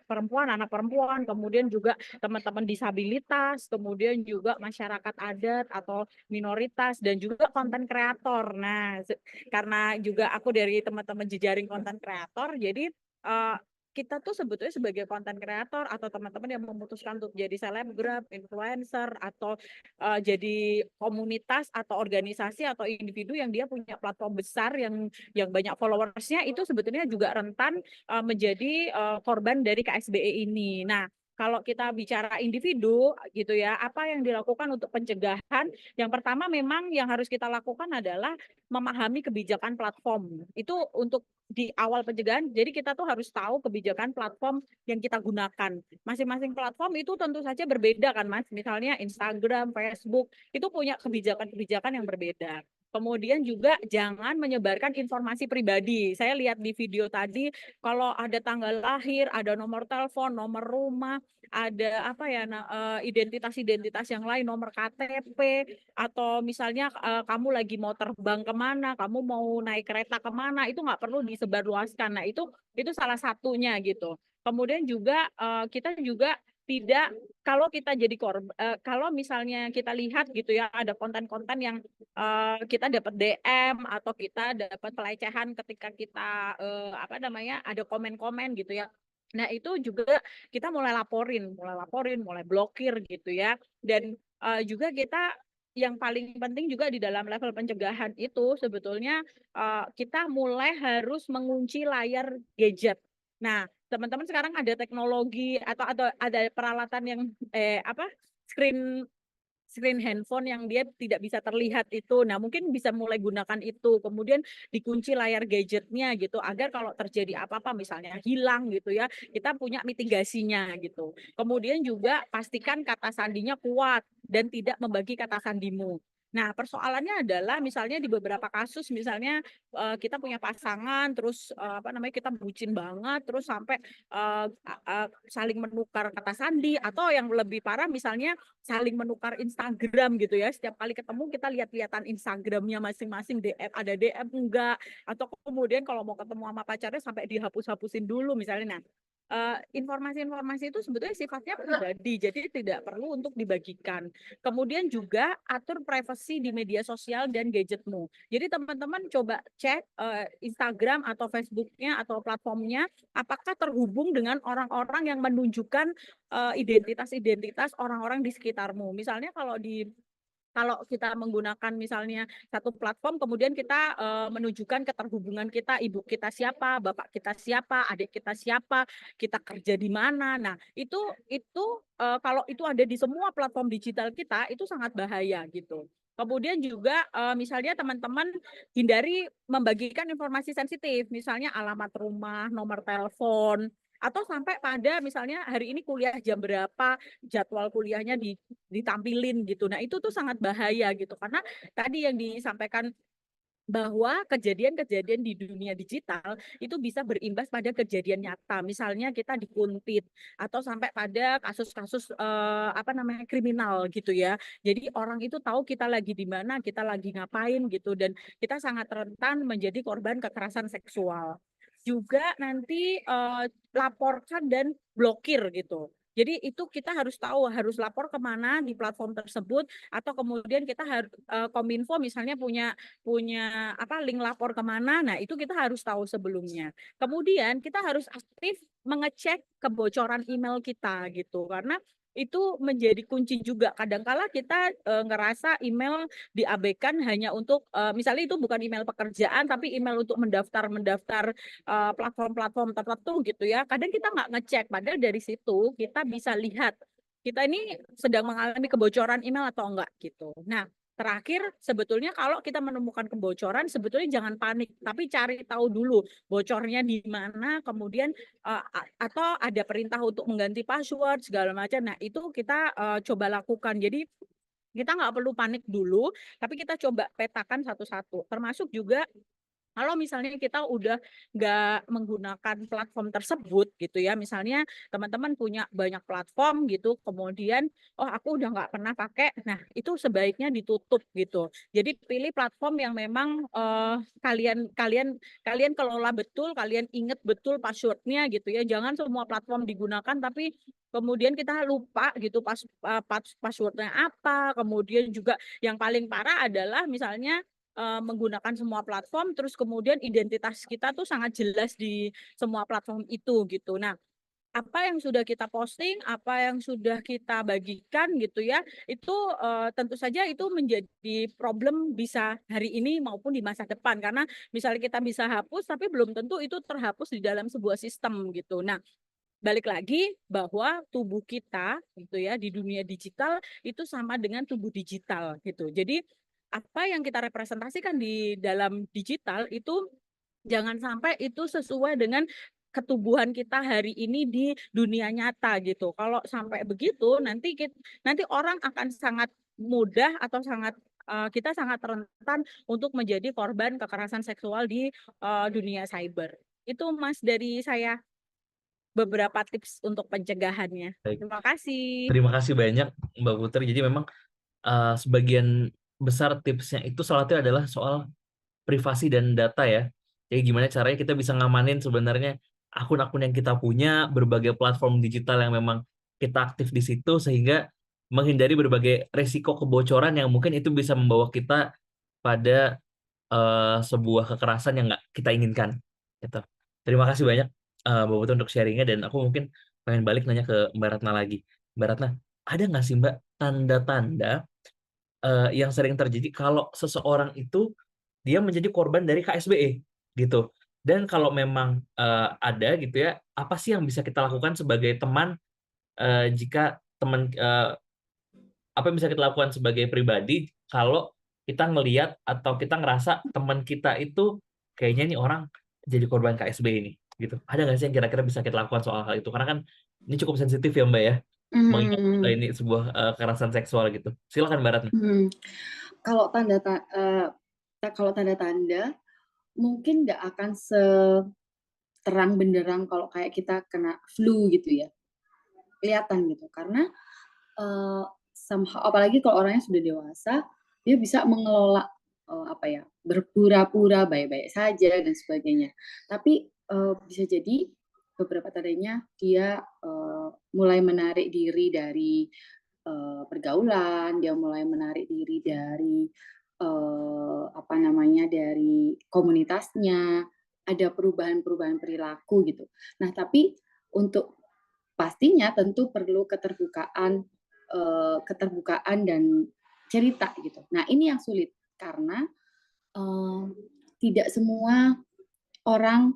perempuan, anak perempuan, kemudian juga teman-teman disabilitas, kemudian juga masyarakat adat atau minoritas, dan juga konten kreator. Nah, karena juga aku dari teman-teman jejaring konten kreator, jadi kita tuh sebetulnya sebagai konten kreator atau teman-teman yang memutuskan untuk jadi selebgram, influencer, atau jadi komunitas atau organisasi atau individu yang dia punya platform besar yang banyak followersnya, itu sebetulnya juga rentan menjadi korban dari KSBE ini. Nah, kalau kita bicara individu gitu ya, apa yang dilakukan untuk pencegahan? Yang pertama memang yang harus kita lakukan adalah memahami kebijakan platform. Itu untuk di awal pencegahan, jadi kita tuh harus tahu kebijakan platform yang kita gunakan. Masing-masing platform itu tentu saja berbeda kan Mas. Misalnya Instagram, Facebook, itu punya kebijakan-kebijakan yang berbeda. Kemudian juga jangan menyebarkan informasi pribadi. Saya lihat di video tadi, kalau ada tanggal lahir, ada nomor telepon, nomor rumah, ada apa ya, identitas-identitas yang lain, nomor KTP, atau misalnya kamu lagi mau terbang kemana, kamu mau naik kereta kemana, itu nggak perlu disebarluaskan. Nah, itu salah satunya gitu. Kemudian juga kita juga tidak, kalau kita jadi kalau misalnya kita lihat gitu ya ada konten-konten yang kita dapat DM atau kita dapat pelecehan ketika kita apa namanya ada komen-komen gitu ya. Nah, itu juga kita mulai laporin, mulai blokir gitu ya. Dan juga kita yang paling penting juga di dalam level pencegahan itu sebetulnya kita mulai harus mengunci layar gadget. Nah, teman-teman sekarang ada teknologi atau ada peralatan yang apa screen screen handphone yang dia tidak bisa terlihat itu. Nah, mungkin bisa mulai gunakan itu. Kemudian dikunci layar gadgetnya gitu agar kalau terjadi apa-apa misalnya hilang gitu ya, kita punya mitigasinya gitu. Kemudian juga pastikan kata sandinya kuat dan tidak membagi kata sandimu. Nah, persoalannya adalah misalnya di beberapa kasus misalnya kita punya pasangan terus apa namanya kita bucin banget terus sampai saling menukar kata sandi atau yang lebih parah misalnya saling menukar Instagram gitu ya. Setiap kali ketemu kita lihat-lihatan Instagramnya masing-masing, DM ada DM enggak, atau kemudian kalau mau ketemu sama pacarnya sampai dihapus-hapusin dulu misalnya. Nah, informasi-informasi itu sebetulnya sifatnya pribadi, jadi tidak perlu untuk dibagikan. Kemudian juga atur privasi di media sosial dan gadgetmu. Jadi teman-teman coba cek Instagram atau Facebooknya atau platformnya apakah terhubung dengan orang-orang yang menunjukkan identitas-identitas orang-orang di sekitarmu. Misalnya kalau kita menggunakan misalnya satu platform, kemudian kita menunjukkan keterhubungan kita, ibu kita siapa, bapak kita siapa, adik kita siapa, kita kerja di mana. Nah, itu kalau itu ada di semua platform digital kita, itu sangat bahaya gitu. Kemudian juga misalnya teman-teman hindari membagikan informasi sensitif, misalnya alamat rumah, nomor telepon, atau sampai pada misalnya hari ini kuliah jam berapa, jadwal kuliahnya ditampilin gitu. Nah, itu tuh sangat bahaya gitu karena tadi yang disampaikan bahwa kejadian-kejadian di dunia digital itu bisa berimbas pada kejadian nyata. Misalnya kita dikuntit atau sampai pada kasus-kasus apa namanya kriminal gitu ya. Jadi orang itu tahu kita lagi di mana, kita lagi ngapain gitu dan kita sangat rentan menjadi korban kekerasan seksual. Juga nanti laporkan dan blokir gitu. Jadi itu kita harus tahu harus lapor kemana di platform tersebut atau kemudian kita harus Kominfo misalnya punya apa link lapor kemana. Nah itu kita harus tahu sebelumnya. Kemudian kita harus aktif mengecek kebocoran email kita gitu karena itu menjadi kunci juga. Kadangkala kita ngerasa email diabaikan hanya untuk misalnya itu bukan email pekerjaan tapi email untuk mendaftar platform-platform tertentu gitu ya. Kadang kita nggak ngecek, padahal dari situ kita bisa lihat kita ini sedang mengalami kebocoran email atau enggak gitu. Nah, terakhir sebetulnya kalau kita menemukan kebocoran sebetulnya jangan panik, tapi cari tahu dulu bocornya di mana, kemudian atau ada perintah untuk mengganti password segala macam. Nah, itu kita coba lakukan. Jadi kita nggak perlu panik dulu, tapi kita coba petakan satu-satu. Termasuk juga kalau misalnya kita udah nggak menggunakan platform tersebut gitu ya, misalnya teman-teman punya banyak platform gitu, kemudian oh aku udah nggak pernah pakai, nah itu sebaiknya ditutup gitu. Jadi pilih platform yang memang kalian kalian kalian kelola betul, kalian inget betul passwordnya gitu ya. Jangan semua platform digunakan tapi kemudian kita lupa gitu passwordnya apa. Kemudian juga yang paling parah adalah misalnya menggunakan semua platform terus kemudian identitas kita tuh sangat jelas di semua platform itu gitu. Nah, apa yang sudah kita posting, apa yang sudah kita bagikan gitu ya, itu tentu saja itu menjadi problem bisa hari ini maupun di masa depan karena misalnya kita bisa hapus tapi belum tentu itu terhapus di dalam sebuah sistem gitu. Nah, balik lagi bahwa tubuh kita gitu ya di dunia digital itu sama dengan tubuh digital gitu. Jadi apa yang kita representasikan di dalam digital itu jangan sampai itu sesuai dengan ketubuhan kita hari ini di dunia nyata gitu. Kalau sampai begitu nanti orang akan sangat mudah atau kita sangat rentan untuk menjadi korban kekerasan seksual di dunia cyber. Itu Mas dari saya beberapa tips untuk pencegahannya. Baik. Terima kasih. Terima kasih banyak Mbak Putri. Jadi memang sebagian besar tipsnya itu salah satunya adalah soal privasi dan data ya. Jadi gimana caranya kita bisa ngamanin sebenarnya akun-akun yang kita punya, berbagai platform digital yang memang kita aktif di situ, sehingga menghindari berbagai resiko kebocoran yang mungkin itu bisa membawa kita pada sebuah kekerasan yang nggak kita inginkan. Gitu. Terima kasih banyak Mbak Putri untuk sharingnya, dan aku mungkin pengen balik nanya ke Mbak Ratna lagi. Mbak Ratna, ada nggak sih Mbak tanda-tanda yang sering terjadi kalau seseorang itu dia menjadi korban dari KSBE gitu? Dan kalau memang ada gitu ya, apa sih yang bisa kita lakukan sebagai teman jika teman apa yang bisa kita lakukan sebagai pribadi kalau kita ngelihat atau kita ngerasa teman kita itu kayaknya nih orang jadi korban KSB ini gitu. Ada nggak sih yang kira-kira bisa kita lakukan soal hal itu? Karena kan ini cukup sensitif ya Mbak ya, mengingat Hmm, ini sebuah kekerasan seksual gitu. Silakan Mbak Ratna. hmm. Kalau kalau tanda-tanda mungkin nggak akan seterang benderang kalau kayak kita kena flu gitu ya, kelihatan gitu. Karena somehow apalagi kalau orangnya sudah dewasa, dia bisa mengelola, apa ya, berpura-pura baik-baik saja dan sebagainya. Tapi, bisa jadi beberapa tandanya dia, mulai menarik diri dari, pergaulan, dia mulai menarik diri dari, apa namanya, dari komunitasnya, ada perubahan-perubahan perilaku gitu. Nah, tapi untuk pastinya tentu perlu keterbukaan dan cerita gitu. Nah, ini yang sulit karena, eee, tidak semua orang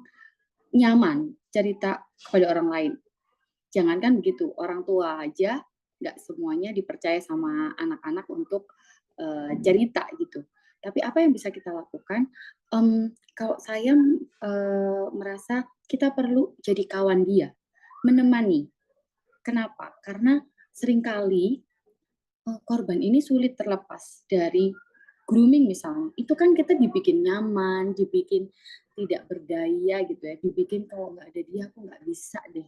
nyaman cerita kepada orang lain. Jangankan begitu, orang tua aja nggak semuanya dipercaya sama anak-anak untuk, cerita gitu. Tapi apa yang bisa kita lakukan, kalau saya, merasa kita perlu jadi kawan dia, menemani. Kenapa? Karena seringkali, korban ini sulit terlepas dari grooming misalnya, itu kan kita dibikin nyaman, dibikin tidak berdaya gitu ya, dibikin kalau nggak ada dia aku nggak bisa deh.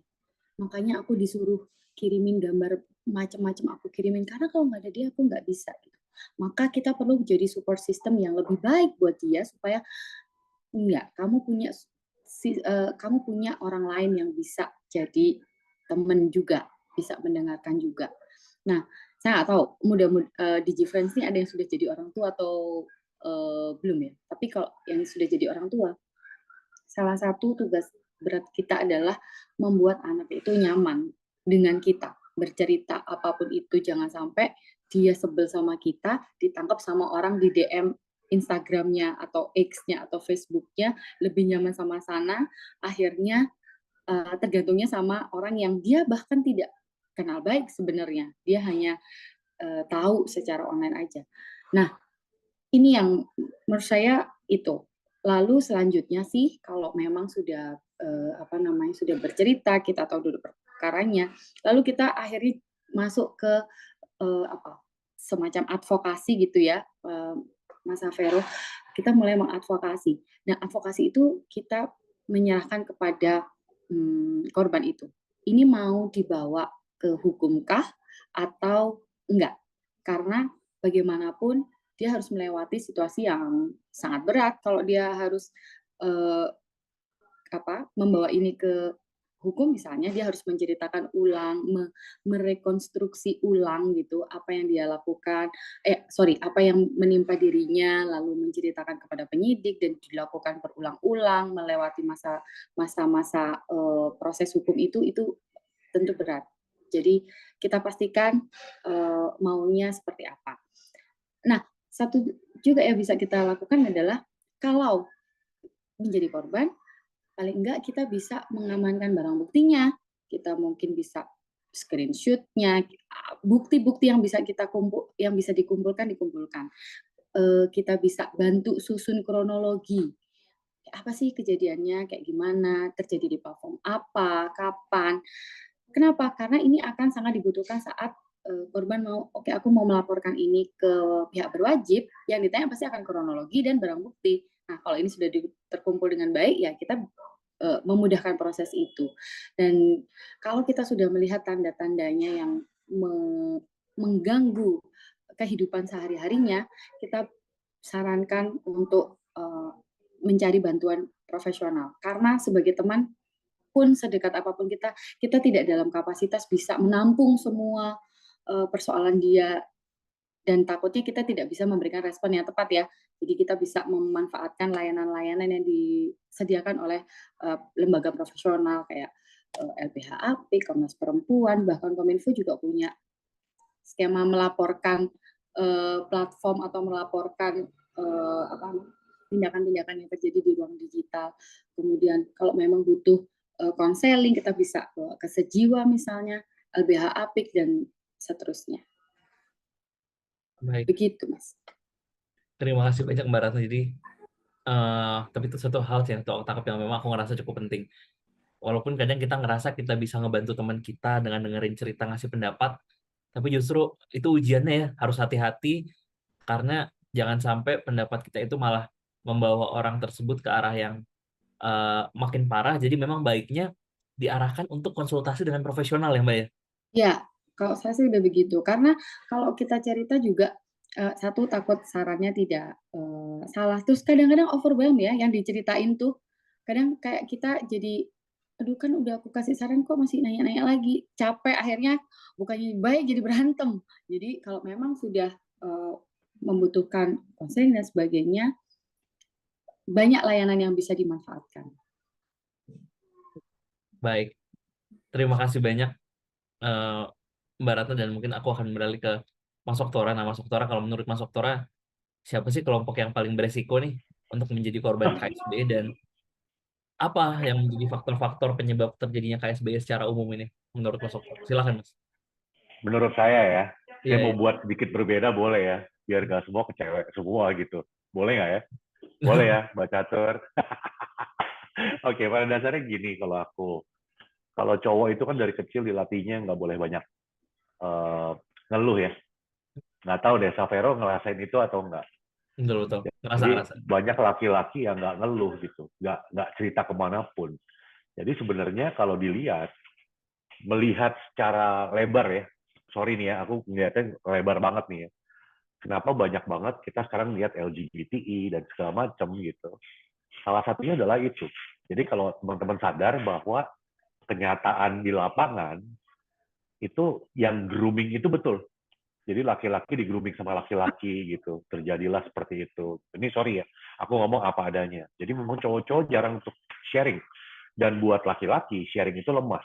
Makanya aku disuruh kirimin gambar macam-macam aku kirimin, karena kalau nggak ada dia aku nggak bisa gitu. Maka kita perlu jadi support system yang lebih baik buat dia supaya enggak, kamu punya orang lain yang bisa jadi teman juga, bisa mendengarkan juga. Nah, saya nggak tahu di GFriends ini ada yang sudah jadi orang tua atau, belum ya. Tapi kalau yang sudah jadi orang tua, salah satu tugas berat kita adalah membuat anak itu nyaman dengan kita, bercerita apapun itu, jangan sampai dia sebel sama kita, ditangkap sama orang di DM Instagram-nya atau X-nya atau Facebook-nya, lebih nyaman sama sana, akhirnya, tergantungnya sama orang yang dia bahkan tidak kenal baik sebenarnya, dia hanya, tahu secara online aja. Nah, ini yang menurut saya itu. Lalu selanjutnya sih kalau memang sudah, apa namanya, sudah bercerita, kita tahu duduk perkaranya, lalu kita akhirnya masuk ke, apa, semacam advokasi gitu ya, Mas Safero, kita mulai mengadvokasi. Nah, advokasi itu kita menyerahkan kepada, korban itu. Ini mau dibawa ke hukumkah atau enggak? Karena bagaimanapun dia harus melewati situasi yang sangat berat kalau dia harus, eee, membawa ini ke hukum misalnya, dia harus menceritakan ulang, merekonstruksi ulang gitu, apa yang dia lakukan apa yang menimpa dirinya, lalu menceritakan kepada penyidik dan dilakukan berulang-ulang, melewati masa-masa, proses hukum itu tentu berat. Jadi kita pastikan, maunya seperti apa. Nah, satu juga yang bisa kita lakukan adalah kalau menjadi korban, paling enggak kita bisa mengamankan barang buktinya, kita mungkin bisa screenshot-nya, bukti-bukti yang yang bisa dikumpulkan. Kita bisa bantu susun kronologi, apa sih kejadiannya, kayak gimana, terjadi di platform apa, kapan. Kenapa? Karena ini akan sangat dibutuhkan saat, korban mau, "Oke, aku mau melaporkan ini ke pihak berwajib," yang ditanya pasti akan kronologi dan barang bukti. Nah, kalau ini sudah terkumpul dengan baik, ya kita, memudahkan proses itu. Dan kalau kita sudah melihat tanda-tandanya yang mengganggu kehidupan sehari-harinya, kita sarankan untuk, mencari bantuan profesional. Karena sebagai teman pun sedekat apapun kita tidak dalam kapasitas bisa menampung semua persoalan dia, dan takutnya kita tidak bisa memberikan respon yang tepat ya. Jadi kita bisa memanfaatkan layanan-layanan yang disediakan oleh lembaga profesional kayak LBH Apik, Komnas Perempuan, bahkan Kominfo juga punya skema melaporkan platform atau melaporkan tindakan-tindakan yang terjadi di ruang digital. Kemudian kalau memang butuh konseling, kita bisa bawa ke Sejiwa misalnya, LBH Apik, dan seterusnya. Baik, Begitu, Mas. terima kasih banyak Mbak Ratna. Jadi, tapi itu satu hal yang tangkap yang memang aku ngerasa cukup penting. Walaupun kadang kita ngerasa kita bisa ngebantu teman kita dengan dengerin cerita, ngasih pendapat, tapi justru itu ujiannya ya, harus hati-hati karena jangan sampai pendapat kita itu malah membawa orang tersebut ke arah yang makin parah. Jadi memang baiknya diarahkan untuk konsultasi dengan profesional ya Mbak ya? Ya, kalau saya sih udah begitu. Karena kalau kita cerita juga, satu takut sarannya tidak salah, terus kadang-kadang overwhelm ya yang diceritain tuh. Kadang kayak kita jadi, "Aduh kan udah aku kasih saran kok masih nanya-nanya lagi." Capek akhirnya bukannya baik jadi berantem. Jadi kalau memang sudah membutuhkan konseling dan sebagainya, banyak layanan yang bisa dimanfaatkan. Baik, terima kasih banyak Mbak Ratna, dan mungkin aku akan beralih ke Mas Oktora. Nah, Mas Oktora, kalau menurut Mas Oktora, siapa sih kelompok yang paling beresiko nih untuk menjadi korban KSBE, dan apa yang menjadi faktor-faktor penyebab terjadinya KSBE secara umum ini menurut Mas Oktora? Silakan Mas. Menurut saya Iya, mau iya. buat sedikit berbeda boleh ya, biar nggak semua ke cewek semua gitu. Boleh nggak ya? Boleh ya, Mbak Catur. Oke, pada dasarnya gini kalau cowok itu kan dari kecil dilatihnya nggak boleh banyak eh, ngeluh ya. Nggak tahu deh, Savero ngerasain itu atau enggak. Betul. Jadi Ngerasa. banyak laki-laki yang nggak ngeluh gitu, nggak cerita kemanapun. Jadi sebenarnya kalau melihat secara lebar ya, sorry nih ya, aku ngeliatnya lebar banget nih ya. Kenapa banyak banget kita sekarang lihat LGBTI dan segala macam gitu. Salah satunya adalah itu. Jadi kalau teman-teman sadar bahwa kenyataan di lapangan itu yang grooming itu betul. Jadi laki-laki di grooming sama laki-laki gitu. Terjadilah seperti itu. Ini sorry ya, aku ngomong apa adanya. Jadi memang cowok-cowok jarang untuk sharing. Dan buat laki-laki, sharing itu lemah.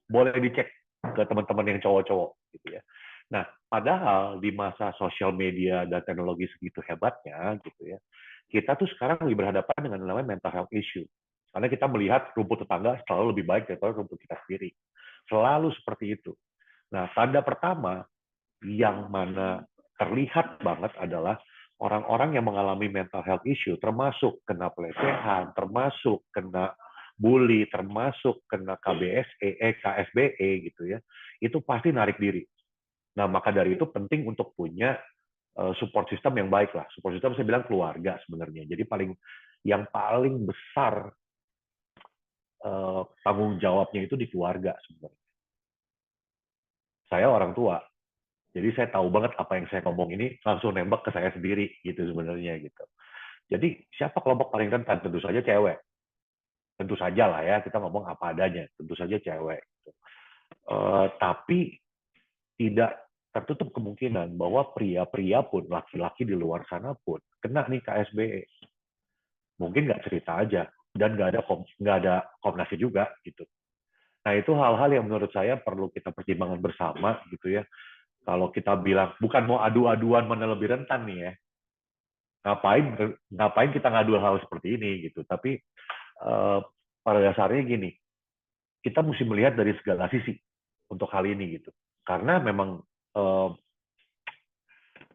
Boleh dicek ke teman-teman yang cowok-cowok gitu ya. Nah, padahal di masa sosial media dan teknologi segitu hebatnya gitu ya, kita tuh sekarang lagi berhadapan dengan namanya mental health issue. Karena kita melihat rumput tetangga selalu lebih baik daripada rumput kita sendiri. Selalu seperti itu. Nah, tanda pertama yang mana terlihat banget adalah orang-orang yang mengalami mental health issue, termasuk kena pelecehan, termasuk kena bully, termasuk kena KSBE gitu ya, itu pasti narik diri. Nah, maka dari itu penting untuk punya support system yang baik lah. Support system saya bilang keluarga sebenarnya. Jadi yang paling besar tanggung jawabnya itu di keluarga sebenarnya. Saya orang tua, jadi saya tahu banget apa yang saya ngomong ini langsung nembak ke saya sendiri gitu sebenarnya gitu. Jadi siapa kelompok paling rentan? Tentu saja cewek. Tentu saja lah ya, kita ngomong apa adanya. Tentu saja cewek. Gitu. Tapi tidak tertutup kemungkinan bahwa pria-pria pun, laki-laki di luar sana pun kena nih KSBE. Mungkin nggak cerita aja dan nggak ada Komnasnya juga gitu. Nah itu hal-hal yang menurut saya perlu kita pertimbangkan bersama gitu ya. Kalau kita bilang bukan mau adu-aduan mana lebih rentan nih ya, ngapain kita ngadu hal seperti ini gitu. Tapi pada dasarnya gini, kita mesti melihat dari segala sisi untuk hal ini gitu. Karena memang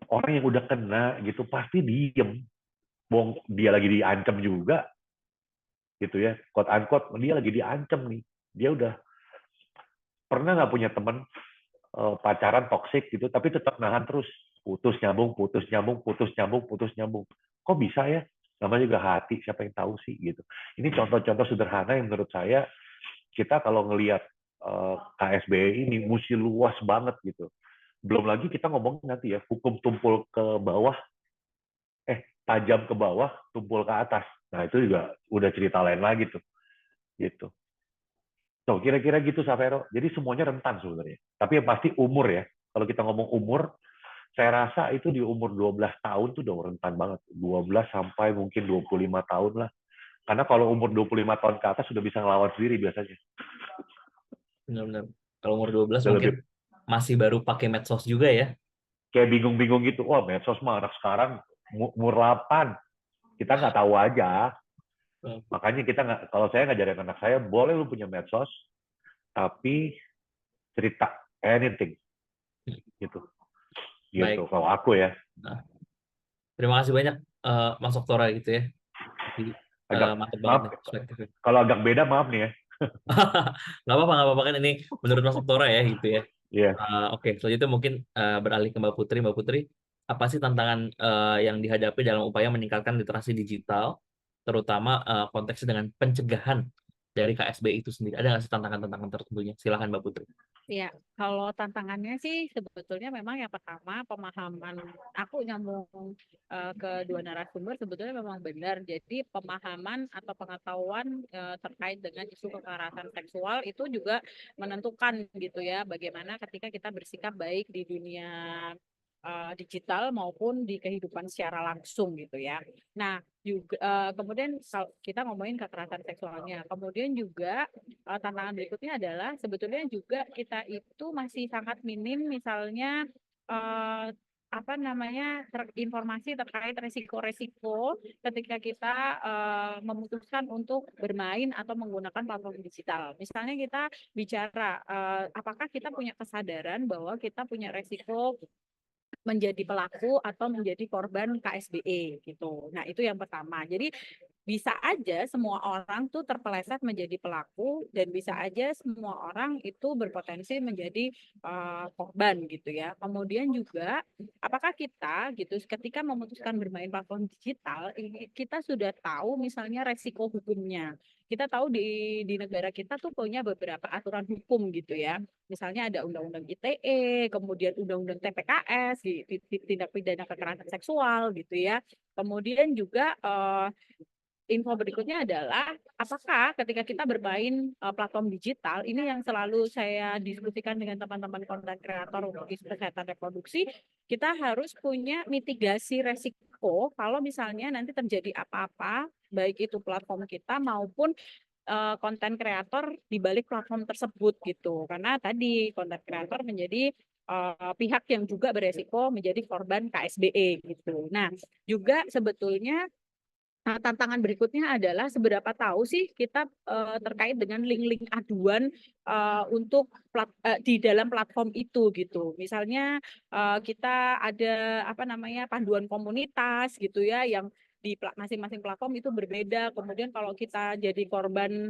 orang yang udah kena gitu pasti diem. Dia lagi diancam juga gitu ya, quote unquote dia lagi diancam nih. Dia udah pernah nggak punya teman pacaran toksik gitu, tapi tetap nahan terus, putus nyambung. Kok bisa ya? Namanya juga hati, siapa yang tahu sih gitu. Ini contoh-contoh sederhana yang menurut saya kita kalau ngelihat KSBE ini mesti luas banget gitu. Belum lagi kita ngomong nanti ya, hukum tumpul ke bawah, tajam ke bawah, tumpul ke atas. Nah itu juga udah cerita lain lagi tuh, gitu. So, kira-kira gitu, Savero. Jadi semuanya rentan sebenarnya. Tapi yang pasti umur ya. Kalau kita ngomong umur, saya rasa itu di umur 12 tahun tuh udah rentan banget. 12 sampai mungkin 25 tahun lah. Karena kalau umur 25 tahun ke atas sudah bisa ngelawan sendiri biasanya. Benar-benar. Kalau umur 12 Udah lebih mungkin masih baru pakai medsos juga ya. kayak bingung-bingung gitu. Wah, medsos mah anak sekarang umur 8. Kita nggak tahu aja. Makanya kita nggak, kalau saya ngajarin anak saya, boleh lu punya medsos, tapi cerita anything gitu. Gitu Baik. kalau aku ya. Nah, terima kasih banyak Mas Oktora gitu ya. Jadi, Agak mantap banget maaf nih perspektifnya. kalau agak beda, maaf nih ya. Nggak apa-apa kan ini menurut Mas Oktora ya gitu ya. Iya. Oke, selanjutnya mungkin beralih ke Mbak Putri. Mbak Putri, apa sih tantangan yang dihadapi dalam upaya meningkatkan literasi digital, terutama konteksnya dengan pencegahan dari KSBI itu sendiri? Ada nggak sih tantangan-tantangan tertentunya? Silakan Mbak Putri. Ya, kalau tantangannya sih sebetulnya memang yang pertama pemahaman, aku nyambung ke dua narasumber sebetulnya memang benar. Jadi pemahaman atau pengetahuan terkait dengan isu kekerasan seksual itu juga menentukan gitu ya, bagaimana ketika kita bersikap baik di dunia digital maupun di kehidupan secara langsung gitu ya. Nah, juga kemudian kalau kita ngomongin kekerasan seksualnya, kemudian juga tantangan berikutnya adalah sebetulnya juga kita itu masih sangat minim misalnya eh, apa namanya informasi terkait resiko-resiko ketika kita memutuskan untuk bermain atau menggunakan platform digital. Misalnya kita bicara apakah kita punya kesadaran bahwa kita punya resiko menjadi pelaku atau menjadi korban KSBE gitu. Nah, itu yang pertama. Jadi bisa aja semua orang tuh terpeleset menjadi pelaku dan bisa aja semua orang itu berpotensi menjadi korban gitu ya. Kemudian juga apakah kita gitu ketika memutuskan bermain platform digital kita sudah tahu misalnya resiko hukumnya. Kita tahu di negara kita tuh punya beberapa aturan hukum gitu ya. Misalnya ada undang-undang ITE, kemudian undang-undang TPKS, di tindak pidana kekerasan seksual gitu ya. Kemudian juga info berikutnya adalah apakah ketika kita bermain platform digital, ini yang selalu saya diskusikan dengan teman-teman konten kreator untuk isu kesehatan reproduksi, kita harus punya mitigasi resiko kalau misalnya nanti terjadi apa-apa, baik itu platform kita maupun konten kreator di balik platform tersebut gitu. Karena tadi konten kreator menjadi pihak yang juga beresiko menjadi korban KSBE gitu. Nah, juga sebetulnya tantangan berikutnya adalah seberapa tahu sih kita terkait dengan link-link aduan untuk di dalam platform itu gitu. Misalnya kita ada apa namanya panduan komunitas gitu ya yang di masing-masing platform itu berbeda. Kemudian kalau kita jadi korban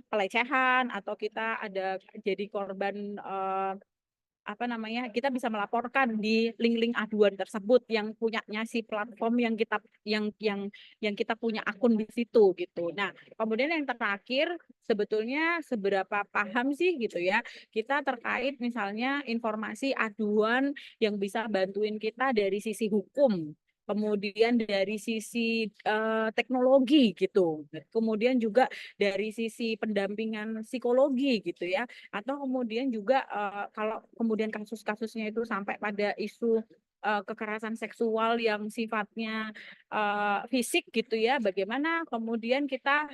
pelecehan atau kita ada jadi korban apa namanya kita bisa melaporkan di link-link aduan tersebut yang punyanya si platform yang kita punya akun di situ gitu. Nah, kemudian yang terakhir sebetulnya seberapa paham sih gitu ya kita terkait misalnya informasi aduan yang bisa bantuin kita dari sisi hukum. Kemudian dari sisi teknologi gitu, kemudian juga dari sisi pendampingan psikologi gitu ya, atau kemudian juga kalau kemudian kasus-kasusnya itu sampai pada isu kekerasan seksual yang sifatnya fisik gitu ya, bagaimana kemudian kita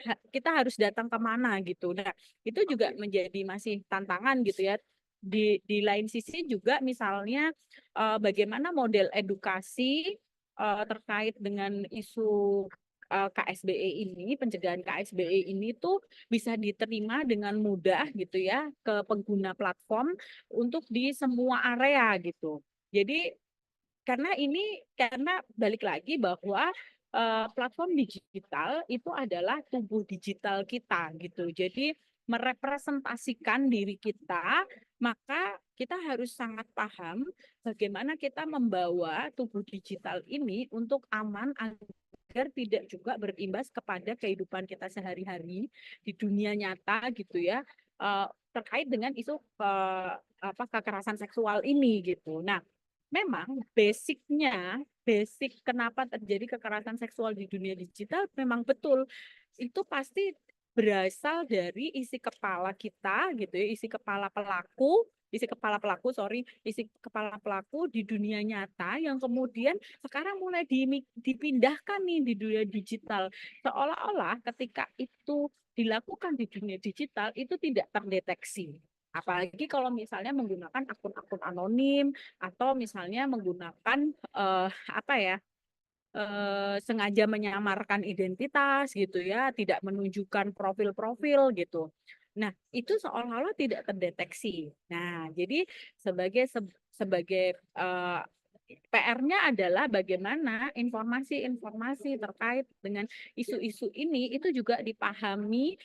harus datang kemana gitu. Nah, itu juga menjadi masih tantangan gitu ya. Di lain sisi juga misalnya bagaimana model edukasi terkait dengan isu KSBE ini, pencegahan KSBE ini tuh bisa diterima dengan mudah gitu ya ke pengguna platform untuk di semua area gitu. Jadi karena balik lagi bahwa platform digital itu adalah tubuh digital kita gitu. Jadi merepresentasikan diri kita, maka kita harus sangat paham bagaimana kita membawa tubuh digital ini untuk aman agar tidak juga berimbas kepada kehidupan kita sehari-hari di dunia nyata gitu ya terkait dengan isu kekerasan seksual ini gitu. Nah, memang basic kenapa terjadi kekerasan seksual di dunia digital memang betul itu pasti berasal dari isi kepala kita gitu ya, isi kepala pelaku di dunia nyata yang kemudian sekarang mulai dipindahkan nih di dunia digital. Seolah-olah ketika itu dilakukan di dunia digital itu tidak terdeteksi. Apalagi kalau misalnya menggunakan akun-akun anonim atau misalnya menggunakan apa ya, sengaja menyamarkan identitas gitu ya, tidak menunjukkan profil-profil gitu. Nah, itu seolah-olah tidak terdeteksi. Nah, jadi sebagai PR-nya adalah bagaimana informasi-informasi terkait dengan isu-isu ini itu juga dipahami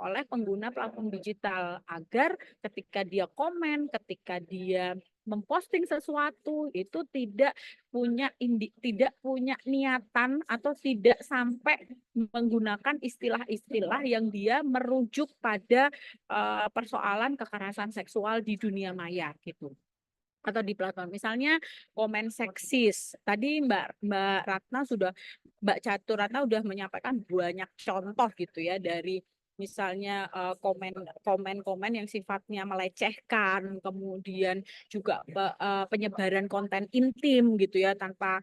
oleh pengguna platform digital agar ketika dia komen, ketika dia memposting sesuatu itu tidak punya niatan atau tidak sampai menggunakan istilah-istilah yang dia merujuk pada persoalan kekerasan seksual di dunia maya gitu atau di platform. Misalnya komen seksis. Tadi Mbak Catur Ratna sudah menyampaikan banyak contoh gitu ya dari misalnya komen-komen yang sifatnya melecehkan, kemudian juga penyebaran konten intim gitu ya tanpa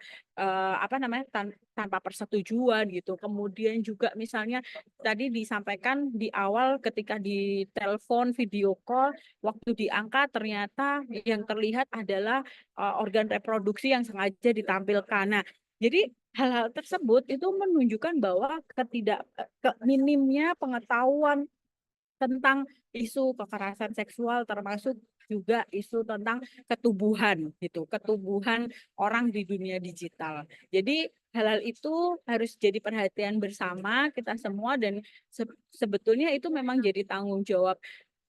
tanpa persetujuan gitu. Kemudian juga misalnya tadi disampaikan di awal ketika di telepon video call waktu diangkat ternyata yang terlihat adalah organ reproduksi yang sengaja ditampilkan. Nah, jadi hal-hal tersebut itu menunjukkan bahwa minimnya pengetahuan tentang isu kekerasan seksual termasuk juga isu tentang ketubuhan gitu, ketubuhan orang di dunia digital. Jadi hal-hal itu harus jadi perhatian bersama kita semua dan sebetulnya itu memang jadi tanggung jawab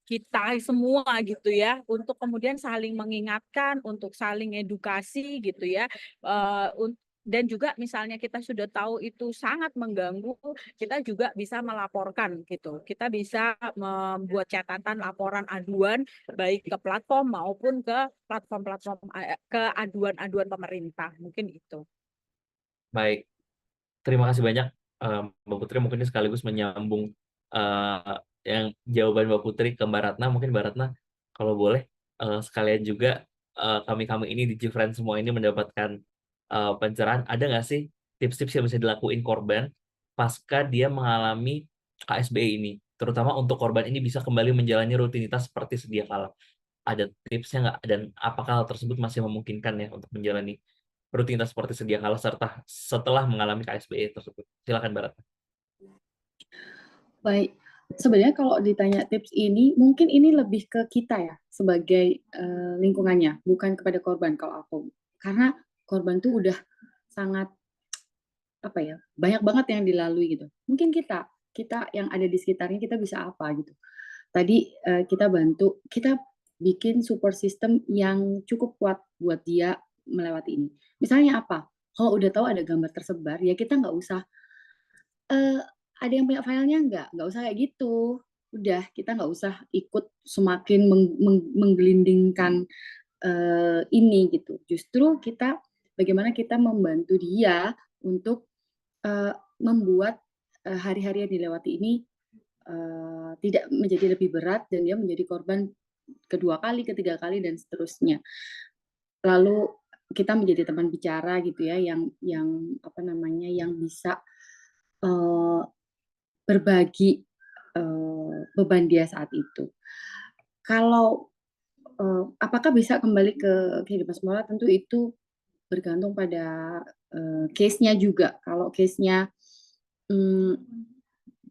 kita semua gitu ya untuk kemudian saling mengingatkan, untuk saling edukasi gitu ya. Dan juga misalnya kita sudah tahu itu sangat mengganggu, kita juga bisa melaporkan gitu. Kita bisa membuat catatan laporan aduan baik ke platform maupun ke platform-platform ke aduan-aduan pemerintah. Mungkin itu. Baik, terima kasih banyak Mbak Putri. Mungkin ini sekaligus menyambung yang jawaban Mbak Putri ke Mbak Ratna. Mungkin Mbak Ratna kalau boleh sekalian juga kami ini di Gfriend semua ini mendapatkan pencerahan. Ada nggak sih tips-tips yang bisa dilakuin korban pasca dia mengalami KSBI ini? Terutama untuk korban ini bisa kembali menjalani rutinitas seperti sedia kala. Ada tipsnya nggak? Dan apakah hal tersebut masih memungkinkan ya untuk menjalani rutinitas seperti sedia kala serta setelah mengalami KSBI tersebut? Silakan Mbak Ratna. Baik, sebenarnya kalau ditanya tips ini, mungkin ini lebih ke kita ya, sebagai lingkungannya, bukan kepada korban kalau aku. Karena korban tuh udah sangat, apa ya, banyak banget yang dilalui gitu. Mungkin kita yang ada di sekitarnya kita bisa apa gitu. Tadi kita bantu, kita bikin support system yang cukup kuat buat dia melewati ini. Misalnya apa? Kalau udah tahu ada gambar tersebar, ya kita nggak usah ada yang punya filenya nggak usah kayak gitu. Udah, kita nggak usah ikut semakin menggelindingkan ini gitu. Justru bagaimana kita membantu dia untuk membuat hari-hari yang dilewati ini tidak menjadi lebih berat dan dia menjadi korban kedua kali, ketiga kali dan seterusnya. Lalu kita menjadi teman bicara gitu ya, yang bisa berbagi beban dia saat itu. Kalau apakah bisa kembali ke kehidupan semula, tentu itu bergantung pada case-nya juga. Kalau case-nya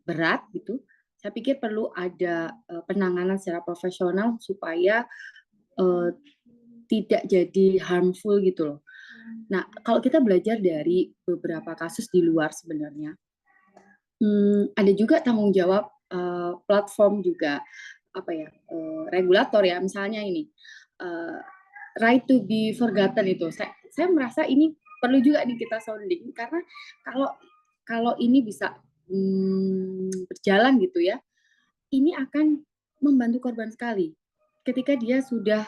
berat gitu, saya pikir perlu ada penanganan secara profesional supaya tidak jadi harmful gitu loh. Nah, kalau kita belajar dari beberapa kasus di luar sebenarnya, ada juga tanggung jawab platform juga, regulator ya, misalnya ini, right to be forgotten itu, saya merasa ini perlu juga nih kita sounding, karena kalau ini bisa berjalan gitu ya, ini akan membantu korban sekali. Ketika dia sudah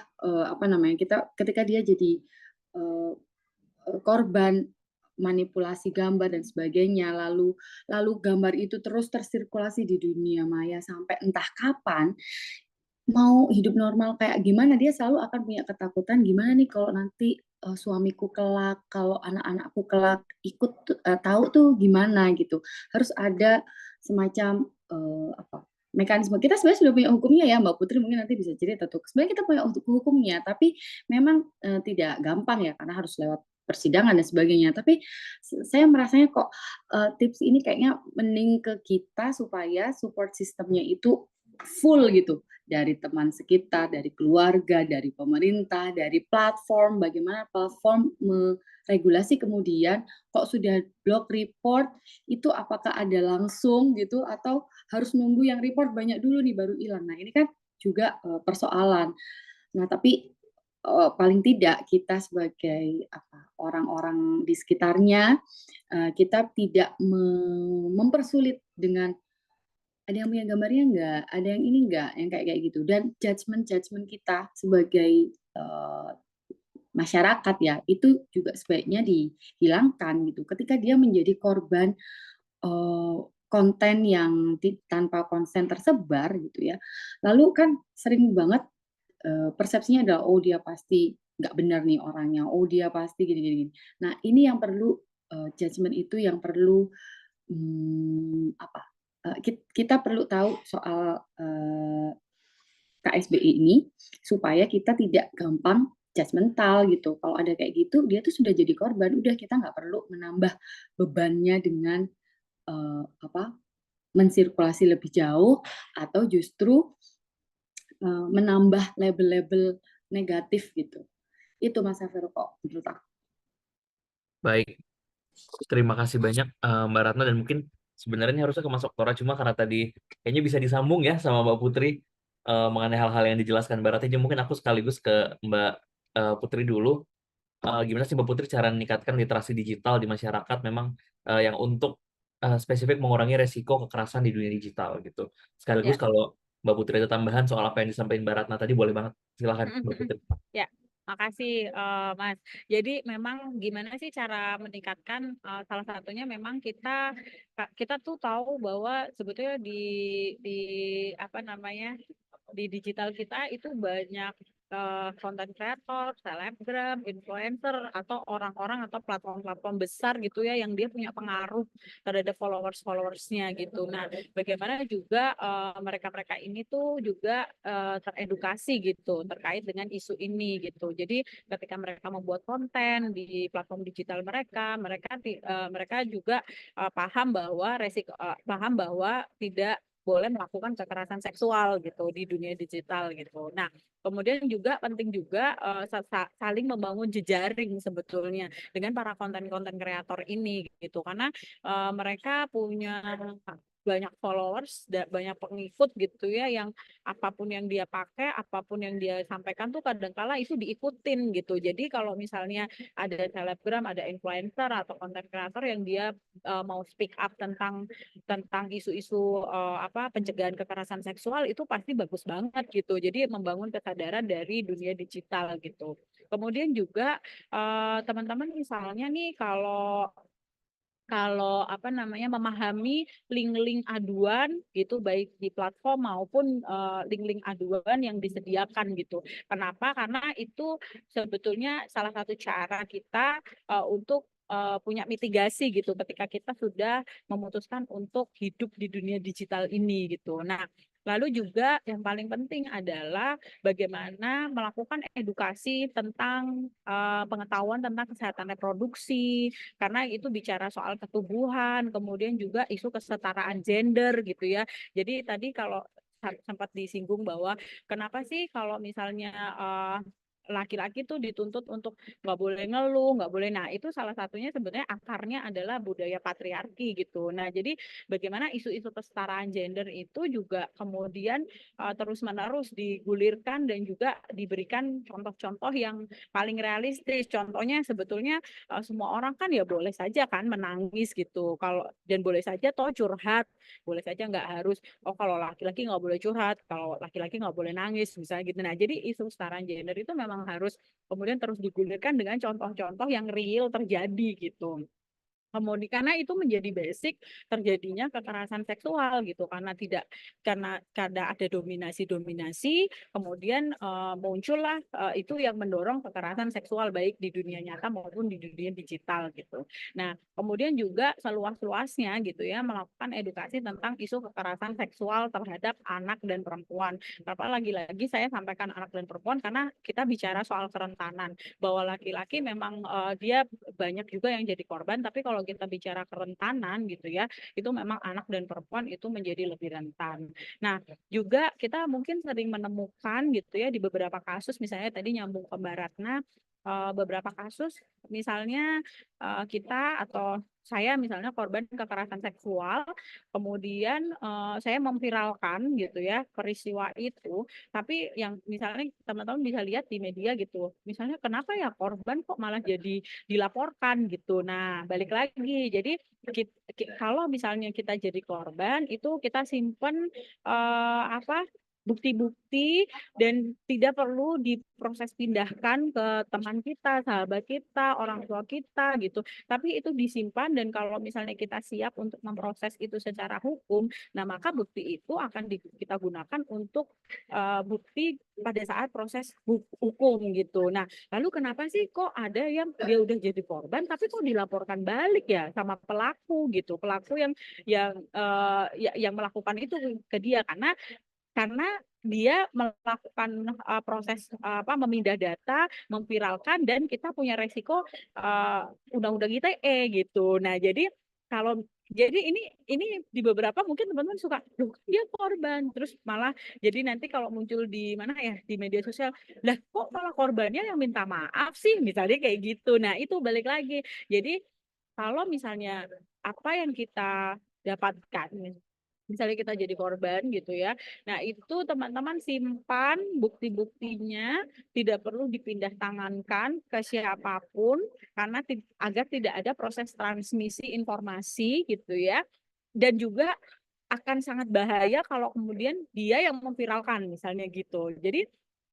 ketika dia jadi korban manipulasi gambar dan sebagainya, lalu gambar itu terus tersirkulasi di dunia maya sampai entah kapan, mau hidup normal kayak gimana, dia selalu akan punya ketakutan, "Gimana nih kalau nanti, suamiku kelak, kalau anak-anakku kelak ikut tahu tuh gimana?" Gitu. Harus ada semacam, mekanisme. Kita sebenarnya sudah punya hukumnya ya, Mbak Putri mungkin nanti bisa cerita tuh. Sebenarnya kita punya hukumnya, tapi memang, tidak gampang ya karena harus lewat persidangan dan sebagainya. Tapi saya merasanya kok, tips ini kayaknya mending ke kita supaya support sistemnya itu full gitu, dari teman sekitar, dari keluarga, dari pemerintah, dari platform, bagaimana platform meregulasi kemudian kok sudah blok report itu apakah ada langsung gitu atau harus nunggu yang report banyak dulu nih baru hilang. Nah, ini kan juga, persoalan. Nah, tapi, paling tidak kita sebagai orang-orang di sekitarnya, kita tidak mempersulit dengan ada yang punya gambarnya nggak, ada yang ini nggak, yang kayak gitu. Dan judgement-judgement kita sebagai, masyarakat ya, itu juga sebaiknya dihilangkan gitu. Ketika dia menjadi korban, eee, konten yang tanpa konsen tersebar gitu ya, lalu kan sering banget, persepsinya adalah, "Oh dia pasti nggak benar nih orangnya, oh dia pasti gini gini gini." Nah ini yang perlu, judgement itu yang perlu, apa, kita perlu tahu soal, KSBI ini, supaya kita tidak gampang judgemental gitu. Kalau ada kayak gitu, dia tuh sudah jadi korban, udah kita nggak perlu menambah bebannya dengan, mensirkulasi lebih jauh atau justru, menambah label-label negatif gitu. Itu Mas Safero kok menurut aku. Baik, terima kasih banyak Mbak Ratna, dan mungkin sebenarnya harusnya ke Mas Oktora, cuma karena tadi kayaknya bisa disambung ya sama Mbak Putri mengenai hal-hal yang dijelaskan Mbak Ratna. Jadi mungkin aku sekaligus ke Mbak Putri dulu. Gimana sih Mbak Putri cara meningkatkan literasi digital di masyarakat memang yang untuk spesifik mengurangi resiko kekerasan di dunia digital gitu. Ya. Sekaligus kalau Mbak Putri ada tambahan soal apa yang disampaikan Mbak Ratna tadi, boleh banget. Silakan Mhm Mbak mhm. Putri. Ya, makasih, Mas. Jadi memang gimana sih cara meningkatkan, salah satunya memang kita tuh tahu bahwa sebetulnya di apa namanya, di digital kita itu banyak, konten kreator, selebgram, influencer, atau orang-orang atau platform-platform besar gitu ya, yang dia punya pengaruh terhadap followers-followersnya gitu. Nah, bagaimana juga mereka-mereka ini tuh juga teredukasi gitu terkait dengan isu ini gitu. Jadi ketika mereka membuat konten di platform digital mereka, mereka juga paham bahwa tidak boleh melakukan kekerasan seksual gitu di dunia digital gitu. Nah, kemudian juga penting juga saling membangun jejaring sebetulnya dengan para konten-konten kreator ini gitu, karena mereka punya banyak followers, banyak pengikut gitu ya, yang apapun yang dia pakai, apapun yang dia sampaikan tuh kadangkala itu diikutin gitu. Jadi kalau misalnya ada selebgram, ada influencer atau konten kreator yang dia mau speak up tentang isu-isu pencegahan kekerasan seksual, itu pasti bagus banget gitu. Jadi membangun kesadaran dari dunia digital gitu. Kemudian juga teman-teman misalnya nih kalau kalau memahami link-link aduan gitu baik di platform maupun link-link aduan yang disediakan gitu. Kenapa? Karena itu sebetulnya salah satu cara kita untuk punya mitigasi gitu ketika kita sudah memutuskan untuk hidup di dunia digital ini gitu. Nah, lalu juga yang paling penting adalah bagaimana melakukan edukasi tentang pengetahuan tentang kesehatan reproduksi, karena itu bicara soal ketubuhan, kemudian juga isu kesetaraan gender gitu ya. Jadi tadi kalau sempat disinggung bahwa kenapa sih kalau misalnya laki-laki tuh dituntut untuk nggak boleh ngeluh, nggak boleh. Nah, itu salah satunya sebenarnya akarnya adalah budaya patriarki gitu. Nah, jadi bagaimana isu-isu kesetaraan gender itu juga kemudian terus-menerus digulirkan dan juga diberikan contoh-contoh yang paling realistis. Contohnya sebetulnya semua orang kan ya boleh saja kan menangis gitu. Dan boleh saja toh curhat, boleh saja nggak harus kalau laki-laki nggak boleh curhat, kalau laki-laki nggak boleh nangis misalnya gitu. Nah, jadi isu kesetaraan gender itu memang harus kemudian terus digulirkan dengan contoh-contoh yang real terjadi gitu. Kemudian karena itu menjadi basic terjadinya kekerasan seksual gitu, karena ada dominasi, kemudian muncullah itu yang mendorong kekerasan seksual baik di dunia nyata maupun di dunia digital gitu. Nah, kemudian juga seluas-luasnya gitu ya melakukan edukasi tentang isu kekerasan seksual terhadap anak dan perempuan. Apa lagi-lagi saya sampaikan anak dan perempuan karena kita bicara soal kerentanan bahwa laki-laki memang dia banyak juga yang jadi korban, tapi kalau kita bicara kerentanan gitu ya, itu memang anak dan perempuan itu menjadi lebih rentan. Nah, juga kita mungkin sering menemukan gitu ya di beberapa kasus, misalnya tadi nyambung ke Mbak Ratna, beberapa kasus misalnya kita atau saya misalnya korban kekerasan seksual, kemudian saya memviralkan gitu ya peristiwa itu, tapi yang misalnya teman-teman bisa lihat di media gitu, misalnya kenapa ya korban kok malah jadi dilaporkan gitu. Nah, balik lagi. Jadi kalau misalnya kita jadi korban itu kita simpen bukti-bukti dan tidak perlu diproses pindahkan ke teman kita, sahabat kita, orang tua kita gitu. Tapi itu disimpan dan kalau misalnya kita siap untuk memproses itu secara hukum, nah maka bukti itu akan kita gunakan untuk bukti pada saat proses hukum gitu. Nah, lalu kenapa sih kok ada yang dia udah jadi korban tapi kok dilaporkan balik ya sama pelaku gitu. Pelaku yang melakukan itu ke dia karena dia melakukan proses memindah data, memviralkan dan kita punya resiko undang-undang ITE gitu. Nah, jadi ini di beberapa mungkin teman-teman suka, loh dia korban, terus malah jadi nanti kalau muncul di mana ya di media sosial, lah kok malah korbannya yang minta maaf sih, misalnya kayak gitu. Nah itu balik lagi. Jadi kalau misalnya apa yang kita dapatkan, misalnya kita jadi korban gitu ya, nah itu teman-teman simpan bukti-buktinya, tidak perlu dipindah tangankan ke siapapun karena agar tidak ada proses transmisi informasi gitu ya. Dan juga akan sangat bahaya kalau kemudian dia yang memviralkan misalnya gitu. Jadi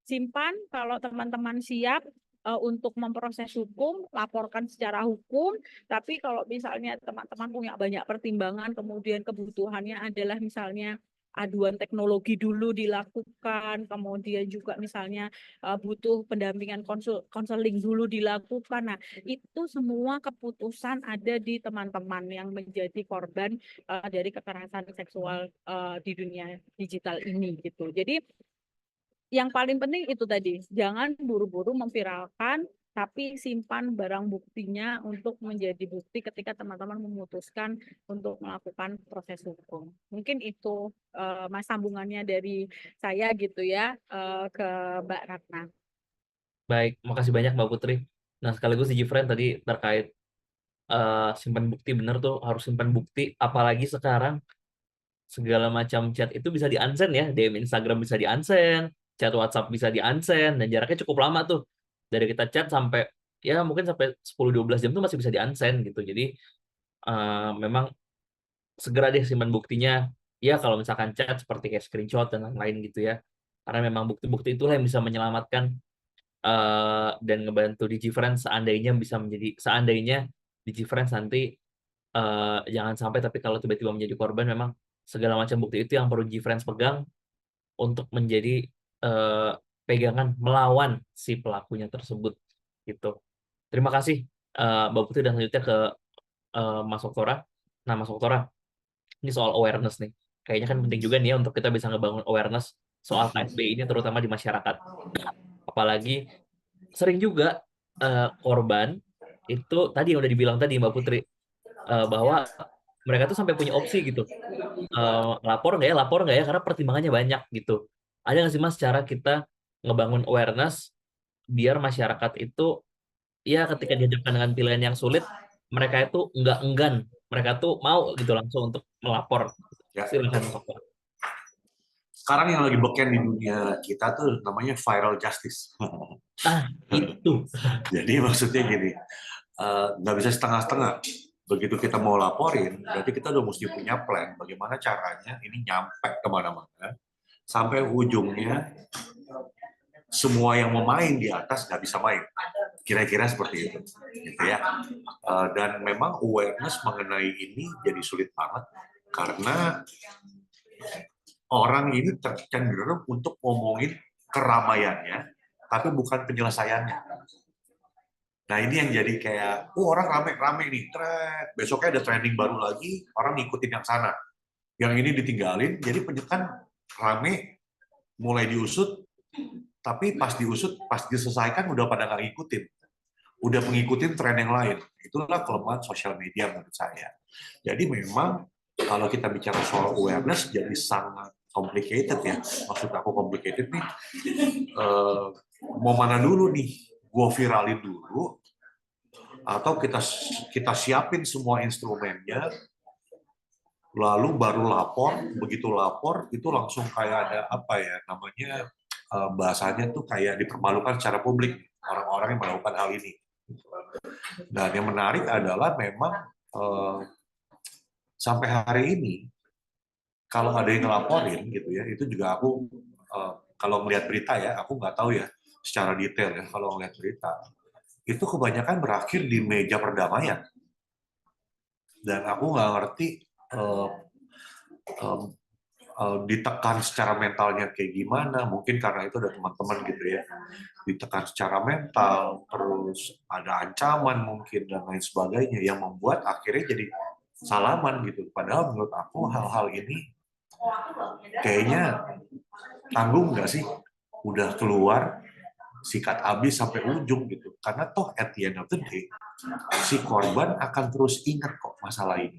simpan kalau teman-teman siap untuk memproses hukum, laporkan secara hukum. Tapi kalau misalnya teman-teman punya banyak pertimbangan, kemudian kebutuhannya adalah misalnya aduan teknologi dulu dilakukan, kemudian juga misalnya butuh pendampingan konseling dulu dilakukan. Nah, itu semua keputusan ada di teman-teman yang menjadi korban dari kekerasan seksual di dunia digital ini gitu. Jadi yang paling penting itu tadi, jangan buru-buru memviralkan, tapi simpan barang buktinya untuk menjadi bukti ketika teman-teman memutuskan untuk melakukan proses hukum. Mungkin itu mas sambungannya dari saya gitu ya ke Mbak Ratna. Baik, makasih banyak Mbak Putri. Nah, sekaligus Digifriend tadi terkait simpan bukti, bener tuh harus simpan bukti, apalagi sekarang segala macam chat itu bisa di-unsend ya, DM Instagram bisa di-unsend, chat WhatsApp bisa di-unsend, dan jaraknya cukup lama tuh. Dari kita chat sampai, ya mungkin sampai 10-12 jam tuh masih bisa di-unsend gitu. Jadi, memang segera deh simpan buktinya. Ya kalau misalkan chat seperti kayak screenshot dan lain-lain gitu ya. Karena memang bukti-bukti itulah yang bisa menyelamatkan dan ngebantu Digifriend seandainya Digifriend nanti jangan sampai, tapi kalau tiba-tiba menjadi korban, memang segala macam bukti itu yang perlu Digifriend pegang untuk menjadi pegangan melawan si pelakunya tersebut gitu. Terima kasih Mbak Putri, dan selanjutnya ke Mas Oktora. Nah, Mas Oktora, ini soal awareness nih. Kayaknya kan penting juga nih ya untuk kita bisa ngebangun awareness soal KSB ini, terutama di masyarakat. Apalagi sering juga korban itu tadi yang udah dibilang tadi Mbak Putri, bahwa mereka tuh sampai punya opsi gitu, lapor nggak ya, karena pertimbangannya banyak gitu. Ada nggak sih Mas cara kita ngebangun awareness biar masyarakat itu, ya ketika dihadapkan dengan pilihan yang sulit, mereka itu nggak enggan, mereka tuh mau gitu langsung untuk melapor. Ya. Silakan Mas Oktora. Sekarang yang lagi beken di dunia kita tuh namanya viral justice. Itu. Jadi maksudnya gini, nggak bisa setengah-setengah. Begitu kita mau laporin, berarti kita udah mesti punya plan bagaimana caranya ini nyampe kemana-mana, sampai ujungnya semua yang mau main di atas nggak bisa main. Kira-kira seperti itu, gitu ya. Dan memang awareness mengenai ini jadi sulit banget karena orang ini cenderung untuk ngomongin keramaiannya, tapi bukan penyelesaiannya. Nah ini yang jadi kayak, orang rame-rame nih, besoknya ada trending baru lagi, orang ngikutin yang sana. Yang ini ditinggalin, jadi penyekan rame, mulai diusut, tapi pas diusut, pas diselesaikan udah pada nggak ngikutin. Udah mengikuti tren yang lain. Itulah kelemahan sosial media menurut saya. Jadi memang kalau kita bicara soal awareness jadi sangat complicated ya. Maksud aku complicated nih, mau mana dulu nih? Gua viralin dulu, atau kita siapin semua instrumennya, lalu baru lapor. Begitu lapor itu langsung kayak ada apa ya namanya, bahasanya tuh kayak dipermalukan secara publik orang-orang yang melakukan hal ini. Dan yang menarik adalah memang sampai hari ini kalau ada yang ngelaporin gitu ya, itu juga aku kalau melihat berita ya, aku nggak tahu ya secara detail ya, kalau melihat berita itu kebanyakan berakhir di meja perdamaian. Dan aku nggak ngerti ditekan secara mentalnya kayak gimana, mungkin karena itu ada teman-teman gitu ya, ditekan secara mental, terus ada ancaman mungkin dan lain sebagainya yang membuat akhirnya jadi salaman gitu. Padahal menurut aku hal-hal ini kayaknya tanggung nggak sih, udah keluar sikat habis sampai ujung gitu, karena toh at the end of the day si korban akan terus ingat kok masalah ini.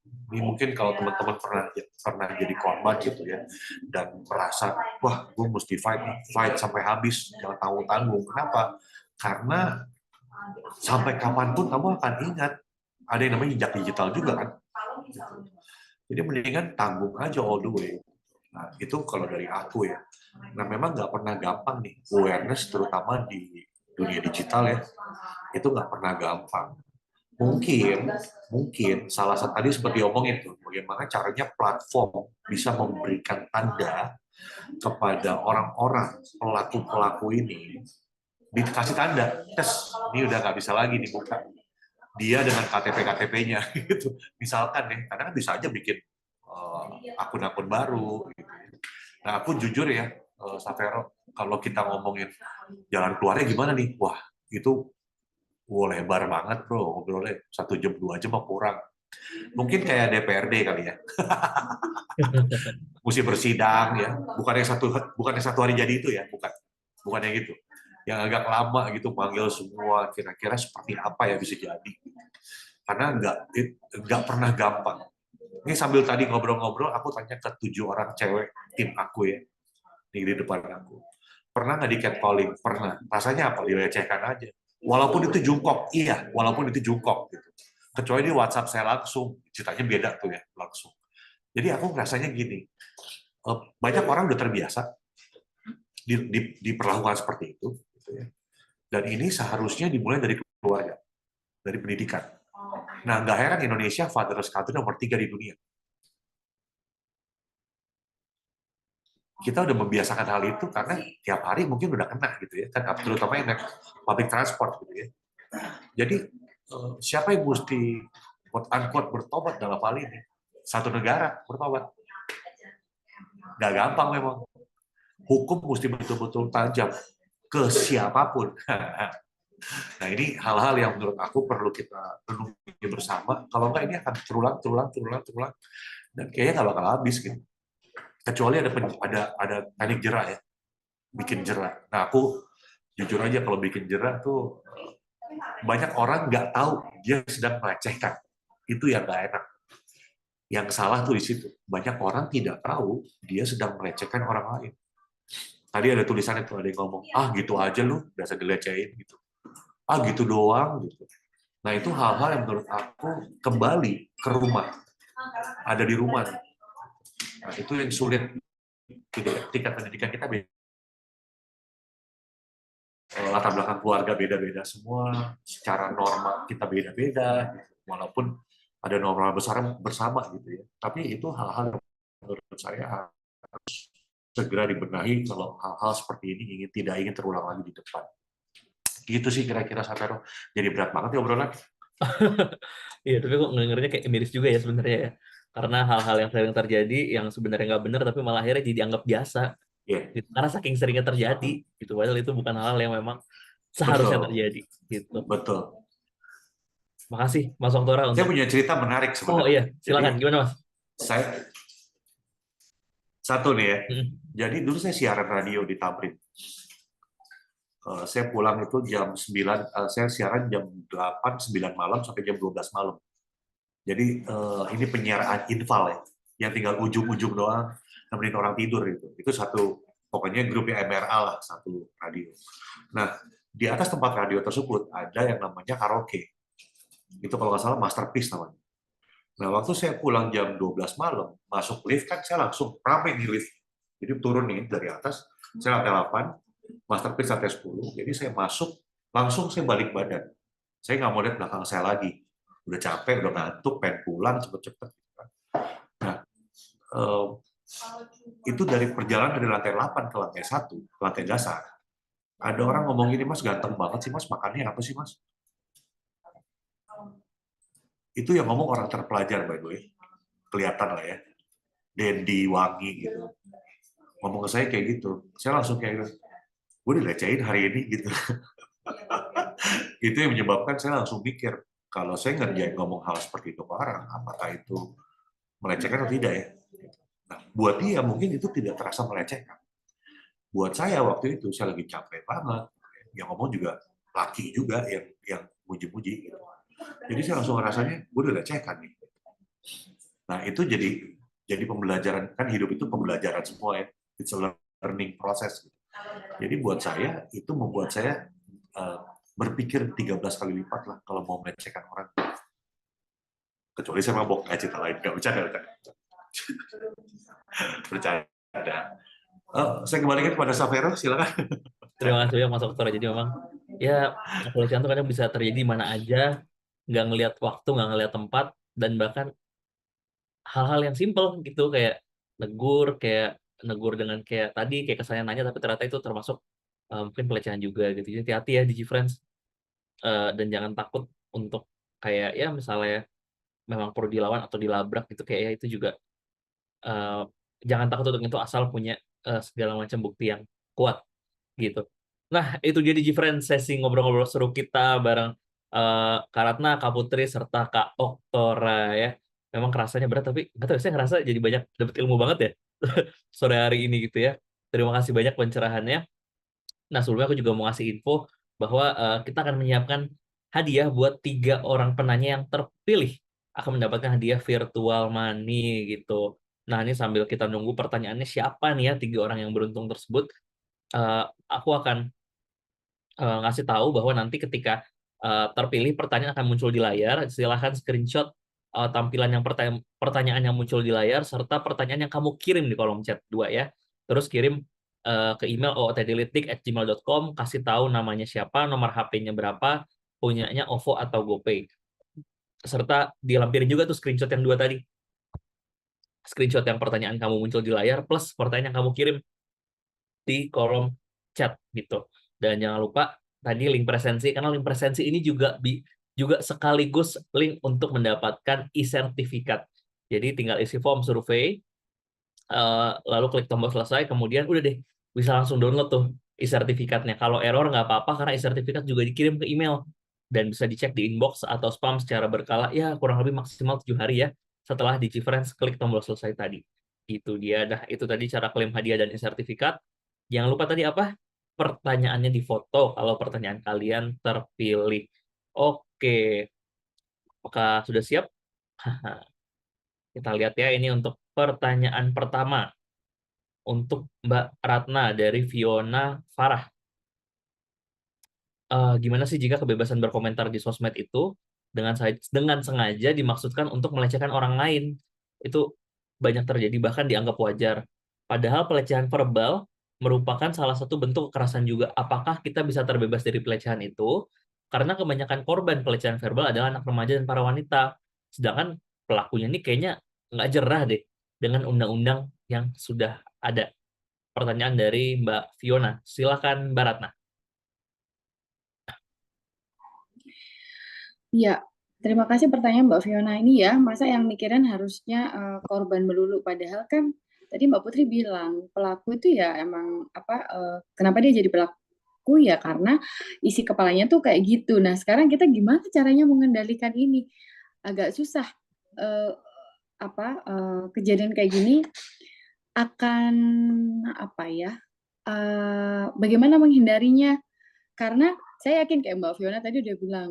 Ini mungkin kalau teman-teman pernah jadi korban gitu ya, dan merasa wah gue mesti fight sampai habis, jangan tanggung-tanggung. Kenapa? Karena sampai kapanpun kamu akan ingat ada yang namanya jejak digital juga kan. Jadi mendingan tanggung aja all the way. Nah, itu kalau dari aku ya. Nah memang nggak pernah gampang nih awareness, terutama di dunia digital ya, itu nggak pernah gampang. Mungkin salah satu tadi seperti omongin tuh, bagaimana caranya platform bisa memberikan tanda kepada orang-orang pelaku-pelaku ini, dikasih tanda, tes, ini udah nggak bisa lagi dibuka. Dia dengan KTP-KTP-nya gitu. Misalkan ya, karena kan bisa aja bikin akun-akun baru. Gitu. Nah aku jujur ya, Savero, kalau kita ngomongin jalan keluarnya gimana nih, wah itu lebar banget bro, ngobrolnya 1 jam 2 jam mah kurang. Mungkin kayak DPRD kali ya. Mesti bersidang ya, bukannya satu hari jadi itu ya, bukan yang gitu. Yang agak lama gitu panggil semua, kira-kira seperti apa ya bisa jadi. Karena nggak pernah gampang. Ini sambil tadi ngobrol-ngobrol, aku tanya ke 7 orang cewek tim aku ya, di depan aku. Pernah nggak di catcalling? Pernah. Rasanya apa? Dilecehkan aja. Walaupun itu jungkok, iya, walaupun itu jungkok gitu. Kecuali di WhatsApp saya langsung, ceritanya beda tuh ya, langsung. Jadi aku rasanya gini, banyak orang udah terbiasa diperlakukan seperti itu, gitu ya. Dan ini seharusnya dimulai dari keluarga, dari pendidikan. Nah, nggak heran Indonesia fatherless country nomor 3 di dunia. Kita udah membiasakan hal itu karena tiap hari mungkin udah kena gitu ya, kan terutama yang naik public transport gitu ya. Jadi siapa yang mesti quote unquote bertobat dalam hal ini? Satu negara bertobat. Gak gampang memang. Hukum mesti betul-betul tajam ke siapapun. Nah ini hal-hal yang menurut aku perlu kita renungi bersama. Kalau enggak ini akan terulang. Dan kayaknya nggak bakal habis gitu. Kecuali ada teknik jerak ya, bikin jerak. Nah aku jujur aja kalau bikin jerak tuh banyak orang nggak tahu dia sedang melecehkan. Itu yang nggak enak. Yang salah tuh di situ. Banyak orang tidak tahu dia sedang melecehkan orang lain. Tadi ada tulisannya tuh, ada yang ngomong, ah gitu aja lu, biasa dilecehin gitu. Ah gitu doang gitu. Nah itu hal-hal yang menurut aku kembali ke rumah. Ada di rumah. Nah, itu yang sulit. Tingkat pendidikan kita beda. Latar belakang keluarga beda-beda semua, secara norma kita beda-beda, gitu. Walaupun ada norma besar bersama gitu ya. Tapi itu hal-hal yang menurut saya harus segera dibenahi kalau hal-hal seperti ini tidak ingin terulang lagi di depan. Gitu sih kira-kira Sapero. Jadi berat banget ya obrolan. Iya, tapi kok ngeringernya kayak miris juga ya sebenarnya ya. Karena hal-hal yang sering terjadi yang sebenarnya nggak benar tapi malah akhirnya jadi dianggap biasa. Iya, Gitu. Karena saking seringnya terjadi gitu. Padahal itu bukan hal yang memang seharusnya betul, terjadi gitu. betul. Makasih Mas Oktora Saya untuk. punya cerita menarik Oh sebenarnya. iya, silakan. Jadi Gimana Mas? saya satu nih ya. Mm. Jadi dulu saya siaran radio di Tamrin. Saya pulang itu jam 9, saya siaran jam 8, 9 malam sampai jam 12 malam. Jadi ini penyiaran infal ya, yang tinggal ujung-ujung doang nemenin orang tidur itu. Itu satu, pokoknya grupnya MRA lah, satu radio. Nah, di atas tempat radio tersebut ada yang namanya karaoke. Itu kalau nggak salah Masterpiece namanya. Nah, waktu saya pulang jam 12 malam, masuk lift kan saya langsung rame di lift. Jadi turun nih dari atas, saya lantai 8, Masterpiece lantai 10. Jadi saya masuk, langsung saya balik badan. Saya nggak mau lihat belakang saya lagi. Udah capek, udah ngantuk, pengen pulang cepet-cepet. Nah, itu dari perjalanan dari lantai 8 ke lantai 1, ke lantai dasar. Ada orang ngomong gini, Mas ganteng banget sih Mas, makannya apa sih Mas? Itu yang ngomong orang terpelajar by the way. Kelihatan lah ya. Dendi, wangi gitu. Ngomong ke saya kayak gitu. Saya langsung kayak, gue dilecehin hari ini gitu. Itu yang menyebabkan saya langsung mikir, kalau saya ngerjain ngomong hal seperti itu ke orang, apakah itu melecehkan atau tidak ya? Nah, buat dia mungkin itu tidak terasa melecehkan. Buat saya waktu itu saya lagi capek banget, yang ngomong juga laki juga yang muji-muji gitu. Jadi saya langsung ngerasanya gue dilecehkan nih. Nah itu jadi pembelajaran, kan hidup itu pembelajaran semua ya, it's a learning process. Gitu. Jadi buat saya itu membuat saya berpikir 13 kali lipat lah kalau mau melecehkan orang. Kecuali saya mabok, cerita lain, nggak bercanda. Bercanda. Saya kembalikan kepada Sapero, silakan. Terima kasih ya Mas Oktora. Jadi memang ya pelecehan itu kadang bisa terjadi di mana aja, nggak ngelihat waktu, nggak ngelihat tempat, dan bahkan hal-hal yang simpel gitu kayak negur dengan kayak tadi kayak kesannya nanya tapi ternyata itu termasuk mungkin pelecehan juga gitu. Jadi hati-hati ya DigiFriends. Dan jangan takut untuk kayak ya misalnya memang perlu dilawan atau dilabrak gitu kayak ya itu juga jangan takut untuk itu asal punya segala macam bukti yang kuat gitu. Nah itu jadi DigiFriends sesi ngobrol-ngobrol seru kita bareng Kak Ratna, Kak Putri serta Kak Oktora ya. Memang kerasanya berat tapi nggak tahu saya ngerasa jadi banyak dapat ilmu banget ya sore hari ini gitu ya. Terima kasih banyak pencerahannya. Nah, sebelumnya aku juga mau ngasih info bahwa kita akan menyiapkan hadiah buat 3 orang penanya yang terpilih akan mendapatkan hadiah virtual money gitu. Nah, ini sambil kita nunggu pertanyaannya siapa nih ya 3 orang yang beruntung tersebut, aku akan ngasih tahu bahwa nanti ketika terpilih pertanyaan akan muncul di layar, silahkan screenshot tampilan yang pertanyaan yang muncul di layar serta pertanyaan yang kamu kirim di kolom chat 2 ya. Terus kirim ke email ootdelitik@gmail.com, kasih tahu namanya siapa, nomor HP-nya berapa, punyanya OVO atau GoPay. Serta dilampirin juga tuh screenshot yang 2 tadi. Screenshot yang pertanyaan kamu muncul di layar plus pertanyaan yang kamu kirim di kolom chat gitu. Dan jangan lupa tadi link presensi, karena link presensi ini juga sekaligus link untuk mendapatkan e-sertifikat. Jadi tinggal isi form survei, lalu klik tombol selesai, kemudian udah deh bisa langsung download tuh e-sertifikatnya. Kalau error nggak apa-apa karena e-sertifikat juga dikirim ke email dan bisa dicek di inbox atau spam secara berkala ya kurang lebih maksimal 7 hari ya setelah DigiFriends klik tombol selesai tadi. Itu dia. Nah, itu tadi cara klaim hadiah dan e-sertifikat. Jangan lupa tadi apa? Pertanyaannya difoto kalau pertanyaan kalian terpilih. Oke. Apakah sudah siap? Kita lihat ya ini untuk pertanyaan pertama. Untuk Mbak Ratna dari Fiona Farah. Gimana sih jika kebebasan berkomentar di sosmed itu dengan sengaja dimaksudkan untuk melecehkan orang lain? Itu banyak terjadi bahkan dianggap wajar. Padahal pelecehan verbal merupakan salah satu bentuk kekerasan juga. Apakah kita bisa terbebas dari pelecehan itu? Karena kebanyakan korban pelecehan verbal adalah anak remaja dan para wanita. Sedangkan pelakunya ini kayaknya nggak jerah deh dengan undang-undang yang sudah ada. Pertanyaan dari Mbak Fiona. Silakan Mbak Ratna. Iya, terima kasih pertanyaan Mbak Fiona ini ya, masa yang mikirin harusnya korban melulu, padahal kan tadi Mbak Putri bilang pelaku itu ya emang kenapa dia jadi pelaku ya karena isi kepalanya tuh kayak gitu. Nah sekarang kita gimana caranya mengendalikan ini? Agak susah. eh, Kejadian kayak gini akan bagaimana menghindarinya? Karena saya yakin kayak Mbak Fiona tadi udah bilang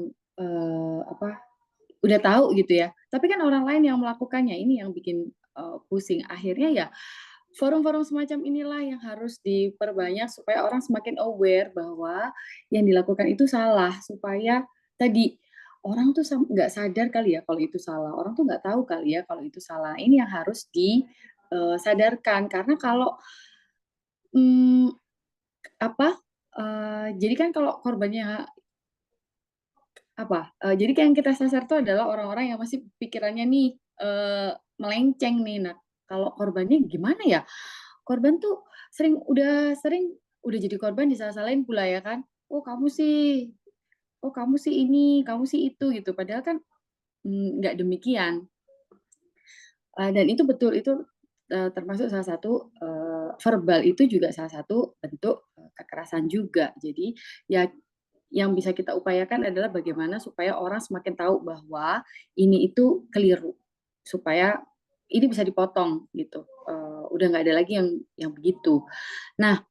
udah tahu gitu ya. Tapi kan orang lain yang melakukannya ini yang bikin pusing. Akhirnya ya forum-forum semacam inilah yang harus diperbanyak supaya orang semakin aware bahwa yang dilakukan itu salah, supaya tadi orang tuh nggak sadar kali ya kalau itu salah. Orang tuh nggak tahu kali ya kalau itu salah. Ini yang harus disadarkan karena kalau hmm, jadi kan kalau korbannya jadi yang kita sasar itu adalah orang-orang yang masih pikirannya nih melenceng nih. Nah, kalau korbannya gimana ya? Korban tuh udah jadi korban disalahin pula ya kan? Oh kamu sih ini, kamu sih itu gitu. Padahal kan nggak demikian. Dan itu betul itu termasuk salah satu verbal itu juga salah satu bentuk kekerasan juga. Jadi ya yang bisa kita upayakan adalah bagaimana supaya orang semakin tahu bahwa ini itu keliru, supaya ini bisa dipotong gitu. Udah nggak ada lagi yang begitu. Nah,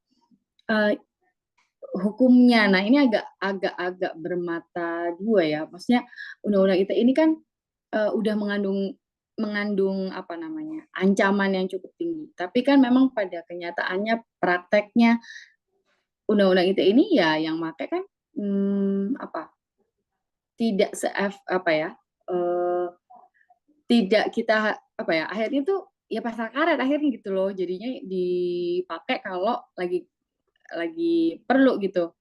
hukumnya, nah ini agak bermata dua ya. Maksudnya undang-undang ITE ini kan udah mengandung ancaman yang cukup tinggi. Tapi kan memang pada kenyataannya prakteknya undang-undang ITE ini ya yang pakai kan tidak tidak kita akhirnya tuh ya pasal karet akhirnya gitu loh, jadinya dipakai kalau lagi perlu gitu.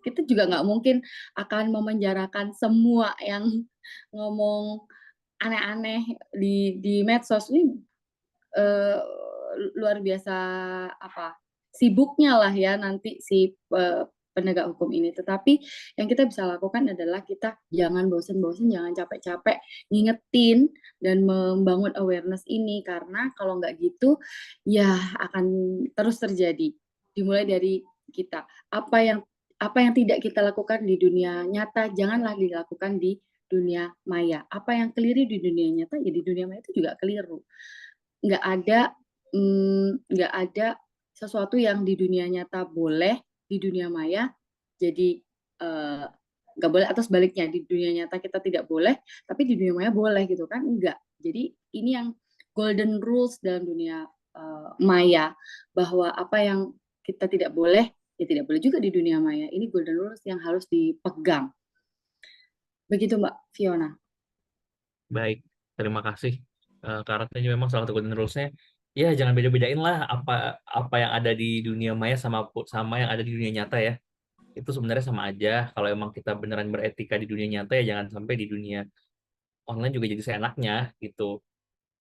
Kita juga nggak mungkin akan memenjarakan semua yang ngomong aneh-aneh di medsos ini, luar biasa sibuknya lah ya nanti si penegak hukum ini. Tetapi yang kita bisa lakukan adalah kita jangan bosen-bosen, jangan capek-capek ngingetin dan membangun awareness ini, karena kalau nggak gitu ya akan terus terjadi. Dimulai dari kita. Apa yang tidak kita lakukan di dunia nyata, janganlah dilakukan di dunia maya. Apa yang keliru di dunia nyata, ya di dunia maya itu juga keliru. Nggak ada sesuatu yang di dunia nyata boleh, di dunia maya jadi nggak boleh, atau sebaliknya di dunia nyata kita tidak boleh, tapi di dunia maya boleh gitu kan? Enggak. Jadi ini yang golden rules dalam dunia maya, bahwa apa yang kita tidak boleh, ya tidak boleh juga di dunia maya. Ini golden rules yang harus dipegang. Begitu Mbak Fiona. Baik, terima kasih. Karatnya juga memang salah satu golden rules-nya, ya jangan beda-bedain lah apa yang ada di dunia maya sama yang ada di dunia nyata ya. Itu sebenarnya sama aja. Kalau emang kita beneran beretika di dunia nyata ya jangan sampai di dunia online juga jadi seenaknya gitu.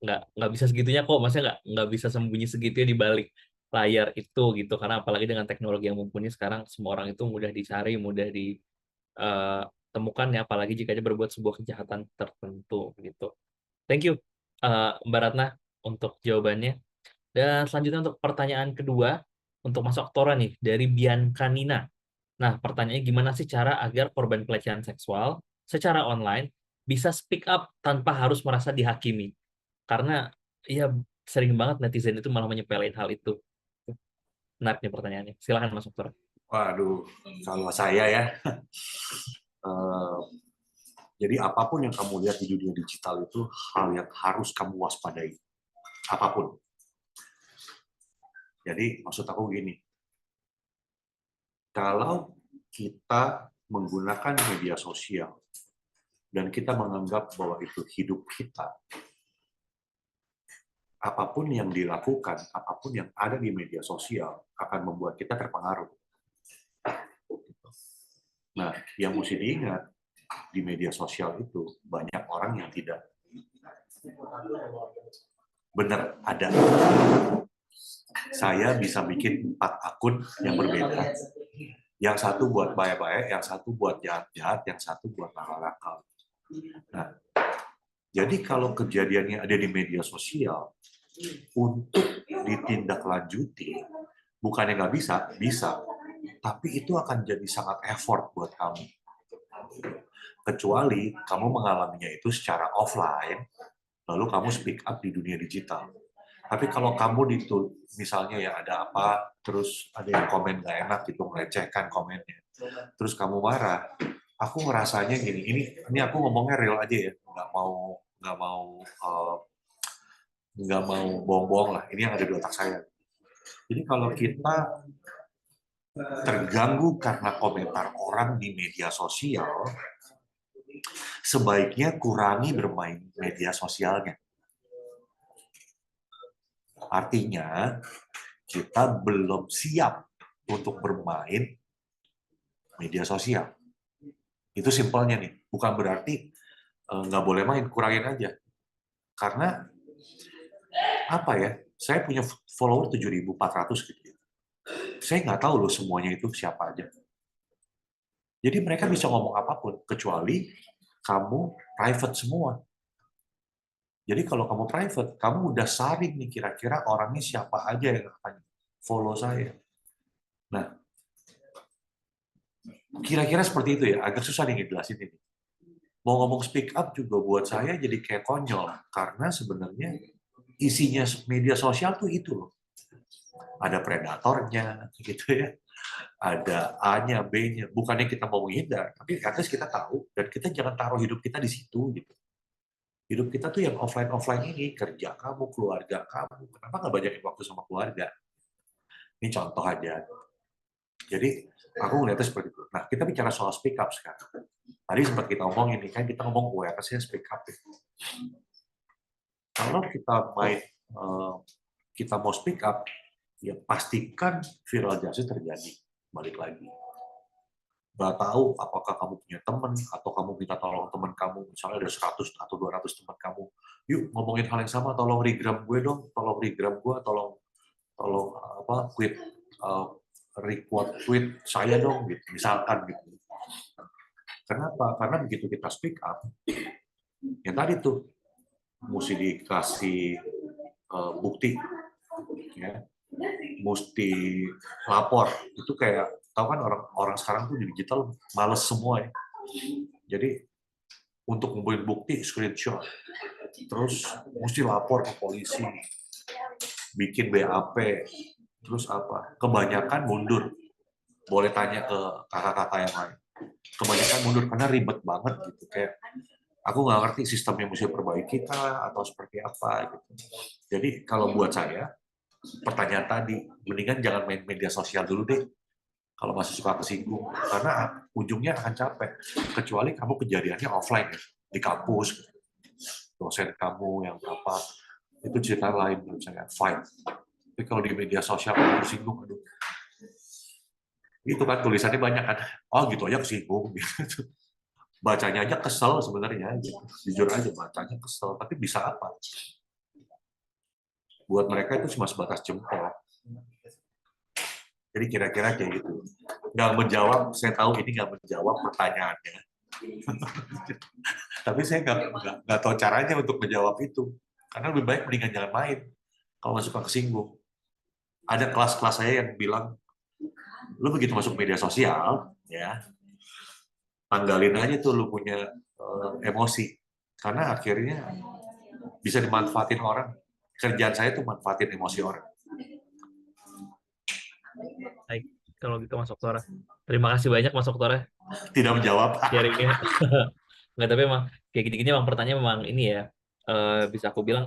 Nggak bisa segitunya kok, maksudnya nggak bisa sembunyi segitunya di balik layar itu gitu. Karena apalagi dengan teknologi yang mumpuni sekarang, semua orang itu mudah dicari, mudah ditemukan ya, apalagi jika dia berbuat sebuah kejahatan tertentu gitu. Thank you Mbak Ratna untuk jawabannya. Dan selanjutnya untuk pertanyaan kedua untuk Mas Oktora nih dari Bianca Nina. Nah, pertanyaannya gimana sih cara agar korban pelecehan seksual secara online bisa speak up tanpa harus merasa dihakimi? Karena ya sering banget netizen itu malah menyepelein hal itu. Menarik nih pertanyaannya. Silakan Mas Oktora. Waduh, kalau saya ya, jadi apapun yang kamu lihat di dunia digital itu hal yang harus kamu waspadai. Apapun. Jadi maksud aku gini, kalau kita menggunakan media sosial dan kita menganggap bahwa itu hidup kita, apapun yang dilakukan, apapun yang ada di media sosial akan membuat kita terpengaruh. Nah, yang mesti diingat, di media sosial itu banyak orang yang tidak benar ada. Saya bisa bikin 4 akun yang berbeda. Yang satu buat baik-baik, yang satu buat jahat-jahat, yang satu buat nakal-nakal. Nah, jadi kalau kejadiannya ada di media sosial, untuk ditindaklanjuti, bukannya nggak bisa, bisa. Tapi itu akan jadi sangat effort buat kamu. Kecuali kamu mengalaminya itu secara offline, lalu kamu speak up di dunia digital. Tapi kalau kamu misalnya ya ada apa, terus ada yang komen nggak enak gitu, melecehkan komennya, terus kamu marah, aku ngerasanya gini, ini aku ngomongnya real aja ya, nggak mau bohong-bohong lah, ini yang ada di otak saya. Jadi kalau kita terganggu karena komentar orang di media sosial, sebaiknya kurangi bermain media sosialnya. Artinya, kita belum siap untuk bermain media sosial. Itu simpelnya nih. Bukan berarti nggak boleh main, kurangin aja. Karena, apa ya, saya punya follower 7.400 gitu. Saya nggak tahu loh semuanya itu siapa aja. Jadi mereka bisa ngomong apapun, kecuali kamu private semua. Jadi kalau kamu private, kamu udah saring nih kira-kira orangnya siapa aja yang akan follow saya. Nah, kira-kira seperti itu ya, agak susah nih ngejelasin ini. Mau ngomong speak up juga buat saya jadi kayak konyol, karena sebenarnya isinya media sosial tuh itu loh. Ada predatornya, gitu ya. Ada A-nya, B-nya. Bukannya kita mau menghindar, tapi at least kita tahu, dan kita jangan taruh hidup kita di situ. Gitu. Hidup kita tuh yang offline-offline ini, kerja kamu, keluarga kamu. Kenapa nggak banyakin waktu sama keluarga? Ini contoh aja. Jadi, aku ngeliatnya seperti itu. Nah, kita bicara soal speak up sekarang. Tadi sempat kita ngomong ini, kan kita ngomong awareness-nya speak up. Ya. Kalau kita mau speak up, ya pastikan viral justice terjadi. Balik lagi. Nggak tahu apakah kamu punya teman, atau kamu minta tolong teman kamu, misalnya ada 100 atau 200 teman kamu, yuk ngomongin hal yang sama, tolong regram gue dong, tolong regram gue, tolong requote tweet saya dong, gitu, misalkan gitu. Kenapa? Karena begitu kita speak up, yang tadi tuh mesti dikasih bukti, ya, mesti lapor. Itu kayak tahu kan orang sekarang tuh di digital males semua ya. Jadi untuk ngumpulin bukti screenshot, terus mesti lapor ke polisi, bikin BAP, terus apa? Kebanyakan mundur. Boleh tanya ke kakak-kakak yang lain. Kebanyakan mundur karena ribet banget gitu, kayak aku nggak ngerti sistemnya mesti perbaiki atau seperti apa gitu. Jadi kalau buat saya, pertanyaan tadi, mendingan jangan main media sosial dulu deh kalau masih suka kesinggung, karena ujungnya akan capek. Kecuali kamu kejadiannya offline ya, di kampus, dosen kamu yang apa, itu cerita lain menurut saya, fine. Tapi kalau di media sosial kamu kesinggung, aduh, itu kan tulisannya banyak kan, oh gitu aja kesinggung, gitu. Bacanya aja kesel sebenarnya, gitu. Jujur aja bacanya kesel, tapi bisa apa? Buat mereka itu cuma sebatas jempol. Jadi kira-kira kayak gitu. Nggak menjawab, saya tahu ini nggak menjawab pertanyaannya. Tapi saya nggak tahu caranya untuk menjawab itu. Karena lebih baik mendingan jangan main. Kalau nggak suka kesinggung. Ada kelas-kelas saya yang bilang, lu begitu masuk media sosial, ya, tanggalin aja tuh lu punya emosi. Karena akhirnya bisa dimanfaatin orang. Kerjaan saya tuh manfaatin emosi orang. Baik, kalau gitu Mas Oktora. Terima kasih banyak Mas Oktora Tidak menjawab. sharingnya. Nggak, tapi emang kayak gini-gini emang pertanyaan memang ini ya, bisa aku bilang,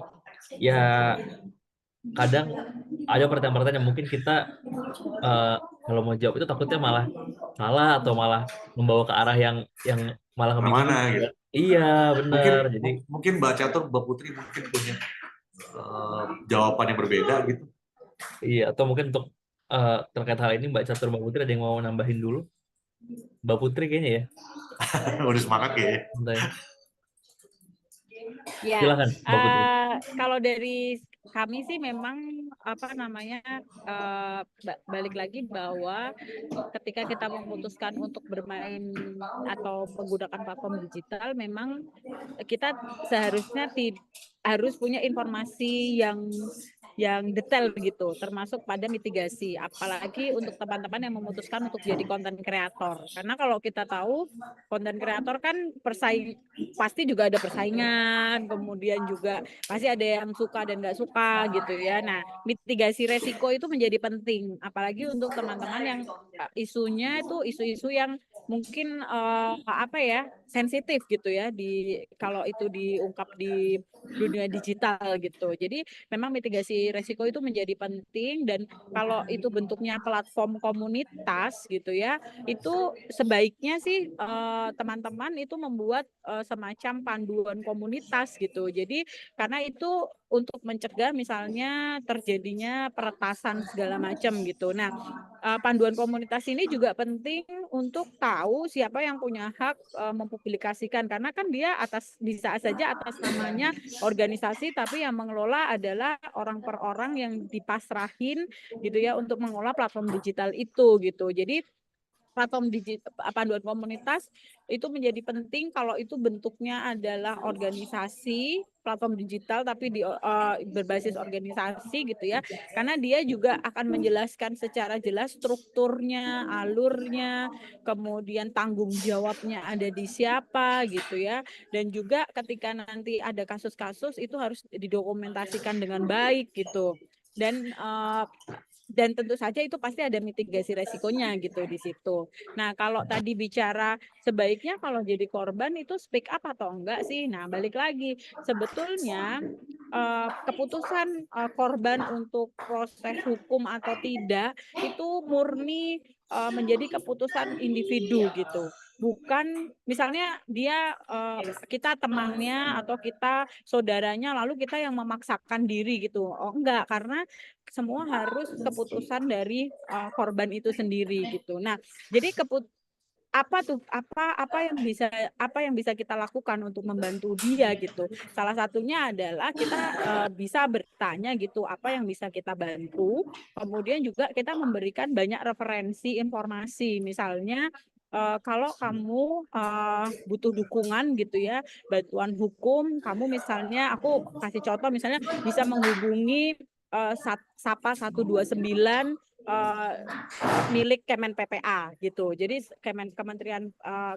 ya kadang ada pertanyaan-pertanyaan yang mungkin kita kalau mau jawab itu takutnya malah salah atau malah membawa ke arah yang malah ngebingungin. Mana gitu. Iya, benar. Jadi Mungkin Mbak Catur, Mbak Putri mungkin punya jawaban yang berbeda gitu. iya, atau mungkin untuk terkait hal ini Mbak Catur, Mbak Putri ada yang mau nambahin dulu? Mbak Putri kayaknya ya. Udah semangat ya. Ya, Silakan Mbak Putri. kalau dari kami sih memang apa namanya balik lagi bahwa ketika kita memutuskan untuk bermain atau menggunakan platform digital, memang kita seharusnya harus punya informasi yang detail gitu, termasuk pada mitigasi, apalagi untuk teman-teman yang memutuskan untuk jadi konten kreator. Karena kalau kita tahu konten kreator kan pasti juga ada persaingan, kemudian juga pasti ada yang suka dan nggak suka gitu ya. Nah, mitigasi resiko itu menjadi penting, apalagi untuk teman-teman yang isunya itu isu-isu yang mungkin apa ya, sensitif gitu ya, kalau itu diungkap di dunia digital gitu. Jadi memang mitigasi resiko itu menjadi penting, dan kalau itu bentuknya platform komunitas gitu ya, itu sebaiknya sih teman-teman itu membuat semacam panduan komunitas gitu. Jadi karena itu untuk mencegah misalnya terjadinya peretasan segala macam gitu. Nah, panduan komunitas ini juga penting untuk tahu siapa yang punya hak mempublikasikan, karena kan dia bisa saja atas namanya organisasi, tapi yang mengelola adalah orang per orang yang dipasrahin gitu ya untuk mengelola platform digital itu gitu. Jadi platform digital, panduan komunitas itu menjadi penting kalau itu bentuknya adalah organisasi platform digital tapi berbasis organisasi gitu ya, karena dia juga akan menjelaskan secara jelas strukturnya, alurnya, kemudian tanggung jawabnya ada di siapa gitu ya, dan juga ketika nanti ada kasus-kasus itu harus didokumentasikan dengan baik gitu, dan tentu saja itu pasti ada mitigasi resikonya gitu di situ. Nah, kalau tadi bicara sebaiknya kalau jadi korban itu speak up atau enggak sih? Nah, balik lagi. Sebetulnya keputusan korban untuk proses hukum atau tidak itu murni menjadi keputusan individu gitu. Bukan misalnya kita temannya atau kita saudaranya lalu kita yang memaksakan diri gitu. Oh, enggak, karena semua harus keputusan dari korban itu sendiri gitu. Nah, jadi apa yang bisa kita lakukan untuk membantu dia gitu. Salah satunya adalah kita bisa bertanya gitu, apa yang bisa kita bantu. Kemudian juga kita memberikan banyak referensi informasi. Misalnya kalau kamu butuh dukungan gitu ya, bantuan hukum, kamu misalnya, aku kasih contoh misalnya bisa menghubungi Sapa 129 milik Kemen PPA gitu. Jadi Kementerian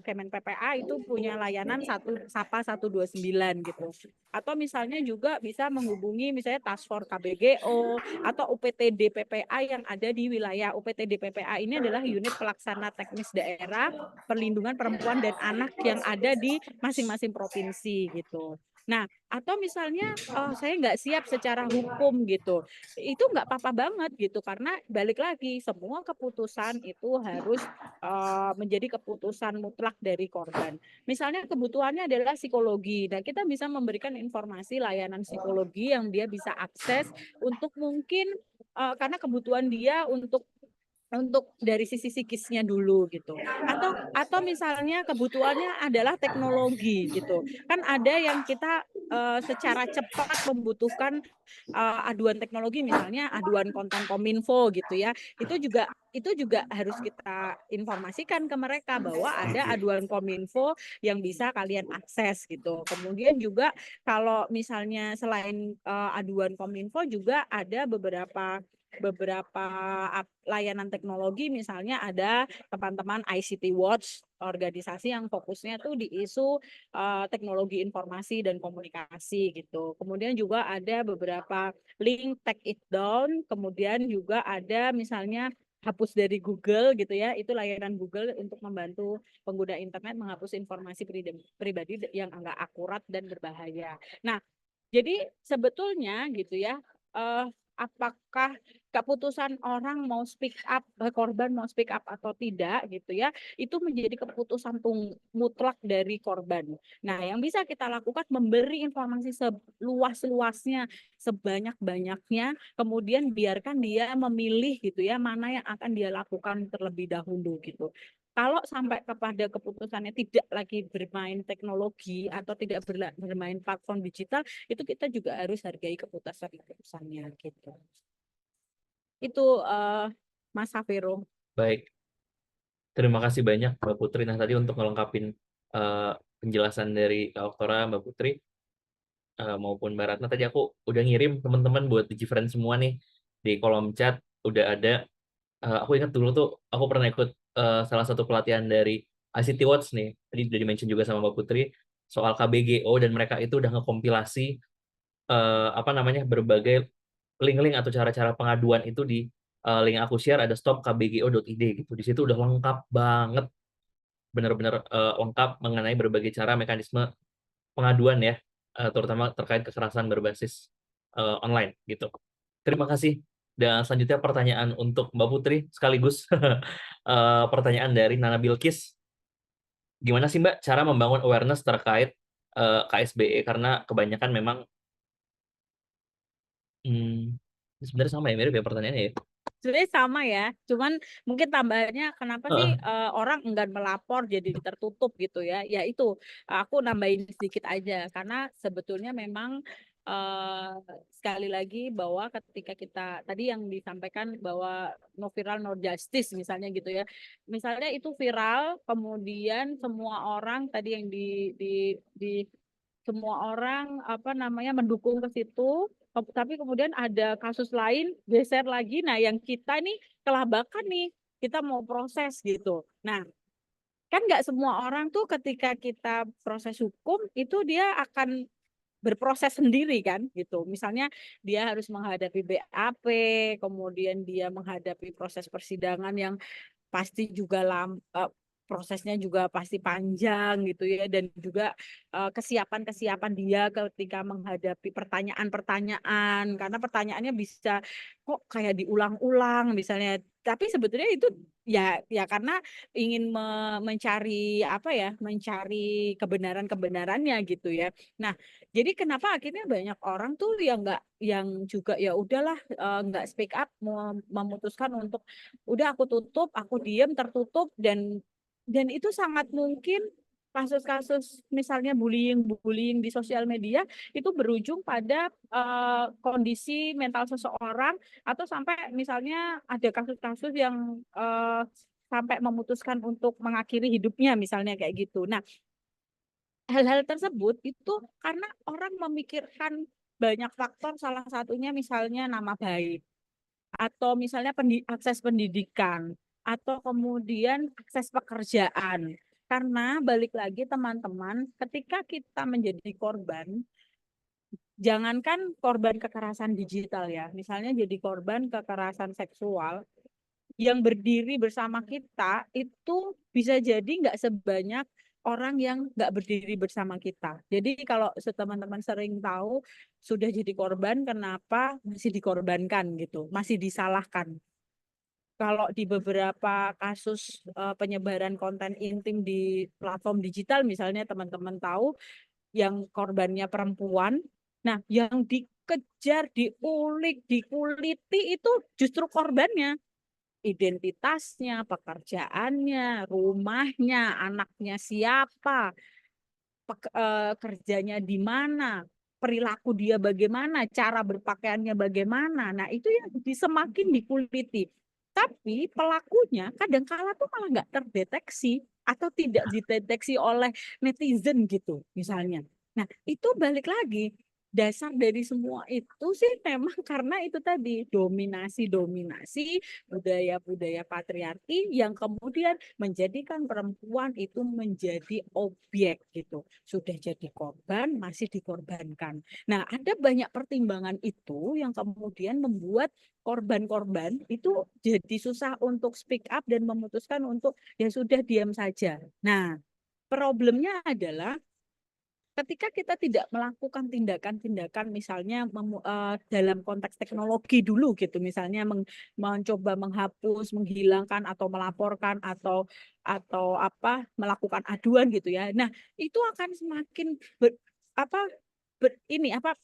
Kemen PPA itu punya layanan Sapa 129 gitu. Atau misalnya juga bisa menghubungi misalnya Task Force KBGO atau UPTD PPA yang ada di wilayah. UPTD PPA ini adalah unit pelaksana teknis daerah perlindungan perempuan dan anak yang ada di masing-masing provinsi gitu. Nah, atau misalnya saya nggak siap secara hukum gitu, itu nggak apa-apa banget gitu, karena balik lagi semua keputusan itu harus menjadi keputusan mutlak dari korban. Misalnya kebutuhannya adalah psikologi, dan kita bisa memberikan informasi layanan psikologi yang dia bisa akses untuk mungkin karena kebutuhan dia untuk dari sisi psikisnya dulu gitu, atau misalnya kebutuhannya adalah teknologi gitu, kan ada yang kita secara cepat membutuhkan aduan teknologi, misalnya aduan konten kominfo gitu ya, itu juga harus kita informasikan ke mereka bahwa ada aduan kominfo yang bisa kalian akses gitu. Kemudian juga kalau misalnya selain aduan kominfo juga ada beberapa layanan teknologi, misalnya ada teman-teman ICT Watch, organisasi yang fokusnya tuh di isu teknologi informasi dan komunikasi gitu. Kemudian juga ada beberapa link take it down, kemudian juga ada misalnya hapus dari Google gitu ya, itu layanan Google untuk membantu pengguna internet menghapus informasi pribadi yang enggak akurat dan berbahaya. Nah, jadi sebetulnya gitu ya, apakah keputusan orang mau speak up, korban mau speak up atau tidak gitu ya, itu menjadi keputusan mutlak dari korban. Nah, yang bisa kita lakukan memberi informasi seluas-luasnya, sebanyak-banyaknya, kemudian biarkan dia memilih gitu ya, mana yang akan dia lakukan terlebih dahulu gitu. Kalau sampai kepada keputusannya tidak lagi bermain teknologi atau tidak bermain platform digital, itu kita juga harus hargai keputusannya gitu. Itu Mas Safero. Baik, terima kasih banyak Mbak Putri. Nah, tadi untuk ngelengkapin penjelasan dari Kak Oktora, Mbak Putri, maupun Mbak Ratna, tadi aku udah ngirim teman-teman buat DigiFriend semua nih di kolom chat. Udah ada. Aku ingat dulu tuh aku pernah ikut salah satu pelatihan dari ICT Watch nih. Tadi udah di-mention juga sama Mbak Putri soal KBGO, dan mereka itu udah ngekompilasi apa namanya, berbagai link-link atau cara-cara pengaduan itu di link yang aku share, ada stopkbgo.id gitu. Di situ udah lengkap banget, benar-benar lengkap mengenai berbagai cara mekanisme pengaduan ya, terutama terkait kekerasan berbasis online gitu. Terima kasih. Dan selanjutnya pertanyaan untuk Mbak Putri sekaligus pertanyaan dari Nana Bilkis. Gimana sih Mbak cara membangun awareness terkait KSBE, karena kebanyakan memang sebenarnya sama ya, mirip ya pertanyaannya ya. Sebenarnya sama ya, cuman mungkin tambahannya kenapa sih Heeh. orang enggan melapor jadi tertutup gitu ya? Ya itu aku nambahin sedikit aja karena sebetulnya memang eh, sekali lagi bahwa ketika kita tadi yang disampaikan bahwa no viral no justice misalnya gitu ya, misalnya itu viral kemudian semua orang tadi yang di semua orang apa namanya mendukung ke situ, tapi kemudian ada kasus lain geser lagi. Nah, yang kita nih kelabakan nih, kita mau proses gitu. Nah, kan nggak semua orang tuh ketika kita proses hukum itu dia akan berproses sendiri kan gitu. Misalnya dia harus menghadapi BAP, kemudian dia menghadapi proses persidangan yang pasti juga prosesnya juga pasti panjang gitu ya, dan juga kesiapan dia ketika menghadapi pertanyaan-pertanyaan, karena pertanyaannya bisa kok kayak diulang-ulang misalnya, tapi sebetulnya itu ya karena ingin mencari apa ya, mencari kebenarannya gitu ya. Nah, jadi kenapa akhirnya banyak orang tuh yang juga ya udahlah nggak speak up, memutuskan untuk udah aku tutup, aku diem tertutup, dan itu sangat mungkin kasus-kasus misalnya bullying di sosial media itu berujung pada kondisi mental seseorang, atau sampai misalnya ada kasus-kasus yang sampai memutuskan untuk mengakhiri hidupnya misalnya kayak gitu. Nah, hal-hal tersebut itu karena orang memikirkan banyak faktor, salah satunya misalnya nama baik, atau misalnya akses pendidikan, atau kemudian akses pekerjaan. Karena balik lagi teman-teman, ketika kita menjadi korban, jangankan korban kekerasan digital ya, misalnya jadi korban kekerasan seksual, yang berdiri bersama kita itu bisa jadi nggak sebanyak orang yang nggak berdiri bersama kita. Jadi kalau teman-teman sering tahu sudah jadi korban, kenapa masih dikorbankan gitu, masih disalahkan. Kalau di beberapa kasus penyebaran konten intim di platform digital, misalnya teman-teman tahu yang korbannya perempuan, nah yang dikejar, diulik, dikuliti itu justru korbannya, identitasnya, pekerjaannya, rumahnya, anaknya siapa, kerjanya di mana, perilaku dia bagaimana, cara berpakaiannya bagaimana. Nah, itu yang semakin dikuliti. Tapi pelakunya kadang-kala tuh malah nggak terdeteksi atau tidak dideteksi oleh netizen gitu, misalnya. Nah, itu balik lagi. Dasar dari semua itu sih memang karena itu tadi dominasi budaya-budaya patriarki yang kemudian menjadikan perempuan itu menjadi objek gitu. Sudah jadi korban, masih dikorbankan. Nah, ada banyak pertimbangan itu yang kemudian membuat korban-korban itu jadi susah untuk speak up dan memutuskan untuk ya sudah diam saja. Nah, problemnya adalah ketika kita tidak melakukan tindakan-tindakan misalnya dalam konteks teknologi dulu gitu, misalnya mencoba menghapus, menghilangkan atau melaporkan atau apa melakukan aduan gitu ya. Nah, itu akan semakin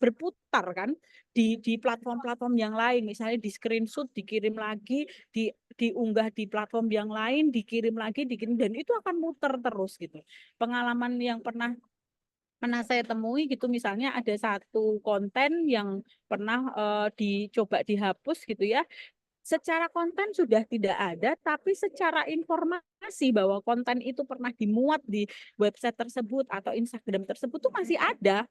berputar kan di platform-platform yang lain, misalnya di screenshot dikirim lagi, diunggah di platform yang lain, dikirim lagi, dikirim, dan itu akan muter terus gitu. Pengalaman yang pernah saya temui gitu, misalnya ada satu konten yang pernah dicoba dihapus gitu ya, secara konten sudah tidak ada, tapi secara informasi bahwa konten itu pernah dimuat di website tersebut atau Instagram tersebut tuh masih ada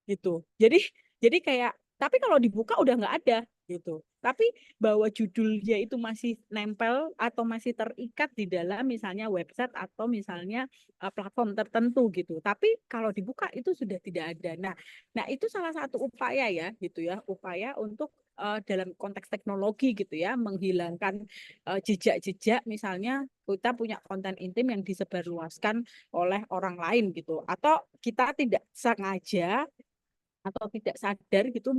gitu. Jadi kayak tapi kalau dibuka udah nggak ada gitu. Tapi bahwa judulnya itu masih nempel atau masih terikat di dalam misalnya website atau misalnya platform tertentu gitu. Tapi kalau dibuka itu sudah tidak ada. Nah itu salah satu upaya ya gitu ya, upaya untuk dalam konteks teknologi gitu ya, menghilangkan jejak-jejak misalnya kita punya konten intim yang disebarluaskan oleh orang lain gitu, atau kita tidak sengaja atau tidak sadar gitu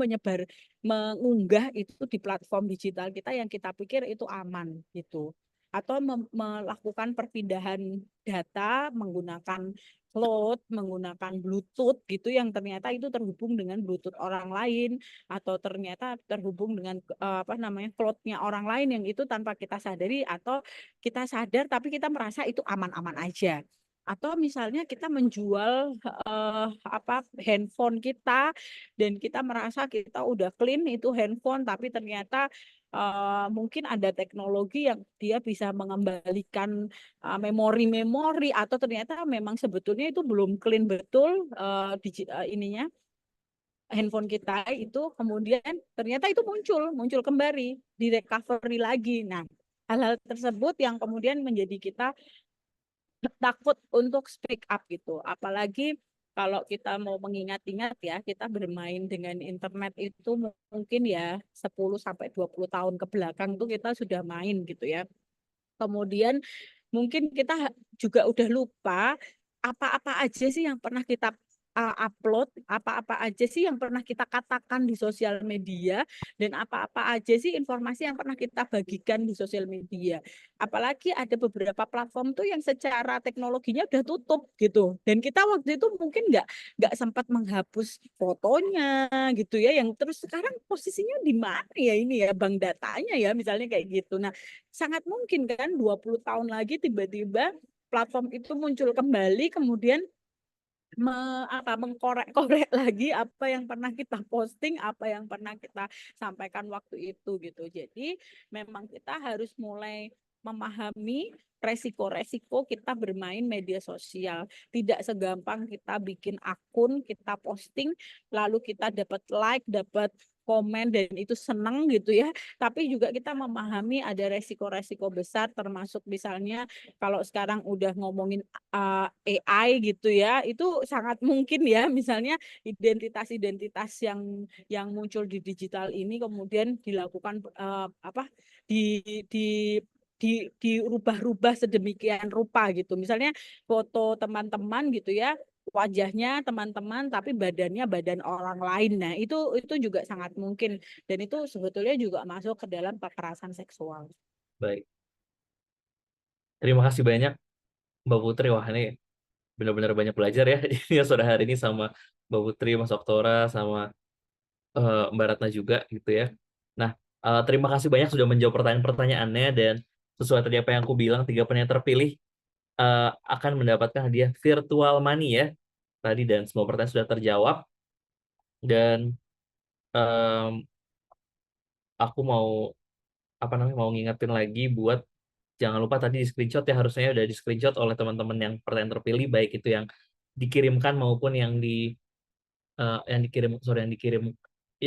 mengunggah itu di platform digital kita yang kita pikir itu aman gitu, atau melakukan perpindahan data menggunakan cloud, menggunakan Bluetooth gitu yang ternyata itu terhubung dengan Bluetooth orang lain, atau ternyata terhubung dengan apa namanya cloud-nya orang lain yang itu tanpa kita sadari, atau kita sadar tapi kita merasa itu aman-aman aja. Atau misalnya kita menjual handphone kita dan kita merasa kita udah clean itu handphone, tapi ternyata mungkin ada teknologi yang dia bisa mengembalikan memori-memori, atau ternyata memang sebetulnya itu belum clean betul ininya handphone kita itu, kemudian ternyata itu muncul kembali, di recovery lagi. Nah, hal-hal tersebut yang kemudian menjadi kita takut untuk speak up gitu. Apalagi kalau kita mau mengingat-ingat ya, kita bermain dengan internet itu mungkin ya 10 sampai 20 tahun ke belakang tuh kita sudah main gitu ya. Kemudian mungkin kita juga udah lupa apa-apa aja sih yang pernah kita upload, apa-apa aja sih yang pernah kita katakan di sosial media, dan apa-apa aja sih informasi yang pernah kita bagikan di sosial media. Apalagi ada beberapa platform tuh yang secara teknologinya udah tutup gitu. Dan kita waktu itu mungkin nggak sempat menghapus fotonya gitu ya, yang terus sekarang posisinya di mana ya ini ya bank datanya ya misalnya kayak gitu. Nah, sangat mungkin kan 20 tahun lagi tiba-tiba platform itu muncul kembali, kemudian mengkorek-korek lagi apa yang pernah kita posting, apa yang pernah kita sampaikan waktu itu gitu. Jadi memang kita harus mulai memahami resiko-resiko kita bermain media sosial. Tidak segampang kita bikin akun, kita posting, lalu kita dapat like, dapat komen, dan itu seneng gitu ya. Tapi juga kita memahami ada resiko-resiko besar, termasuk misalnya kalau sekarang udah ngomongin AI gitu ya, itu sangat mungkin ya misalnya identitas-identitas yang muncul di digital ini kemudian dilakukan di di dirubah-rubah sedemikian rupa gitu. Misalnya foto teman-teman gitu ya, wajahnya teman-teman tapi badannya badan orang lain. Nah, itu juga sangat mungkin, dan itu sebetulnya juga masuk ke dalam kekerasan seksual. Baik. Terima kasih banyak Mbak Putri. Wah, ini benar-benar banyak belajar ya ini sore hari ini sama Mbak Putri, Mas Oktora, sama Mbak Ratna juga gitu ya. Nah, terima kasih banyak sudah menjawab pertanyaan-pertanyaannya, dan sesuai tadi apa yang aku bilang, 3 penanya terpilih akan mendapatkan hadiah virtual money ya tadi, dan semua pertanyaan sudah terjawab. Dan em, aku mau mau ngingetin lagi buat jangan lupa tadi di screenshot ya, harusnya udah di screenshot oleh teman-teman yang pertanyaan terpilih, baik itu yang dikirimkan maupun yang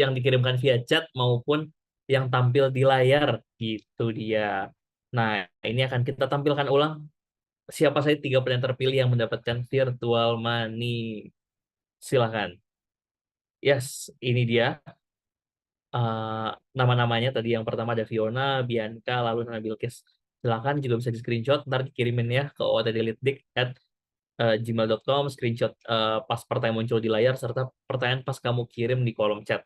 dikirimkan via chat maupun yang tampil di layar gitu dia. Nah, ini akan kita tampilkan ulang siapa saja 3 penyanyi terpilih yang mendapatkan virtual money. Silahkan. Yes, ini dia nama-namanya. Tadi yang pertama ada Fiona, Bianca, lalu Nana Bilkis. Silahkan juga bisa di screenshot, ntar dikirimin ya ke ootdlitdik@gmail.com, screenshot pas pertanyaan muncul di layar serta pertanyaan pas kamu kirim di kolom chat,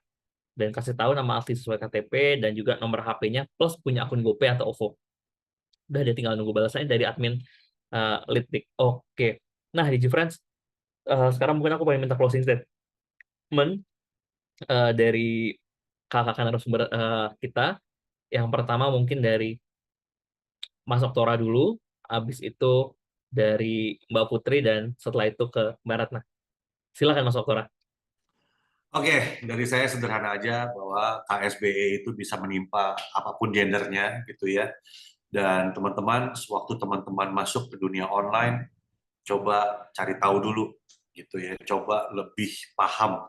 dan kasih tahu nama asli sesuai KTP dan juga nomor HP-nya plus punya akun GoPay atau OVO. Udah, dia tinggal nunggu balasannya dari admin Litdik. Oke. Nah, DigiFriends, sekarang mungkin aku pengen minta closing statement dari kakak narasumber kita. Yang pertama mungkin dari Mas Oktora dulu, habis itu dari Mbak Putri, dan setelah itu ke Mbak Ratna. Silakan Mas Oktora. Oke, dari saya sederhana aja bahwa KSBE itu bisa menimpa apapun gendernya gitu ya. Dan teman-teman, sewaktu teman-teman masuk ke dunia online, coba cari tahu dulu gitu ya. Coba lebih paham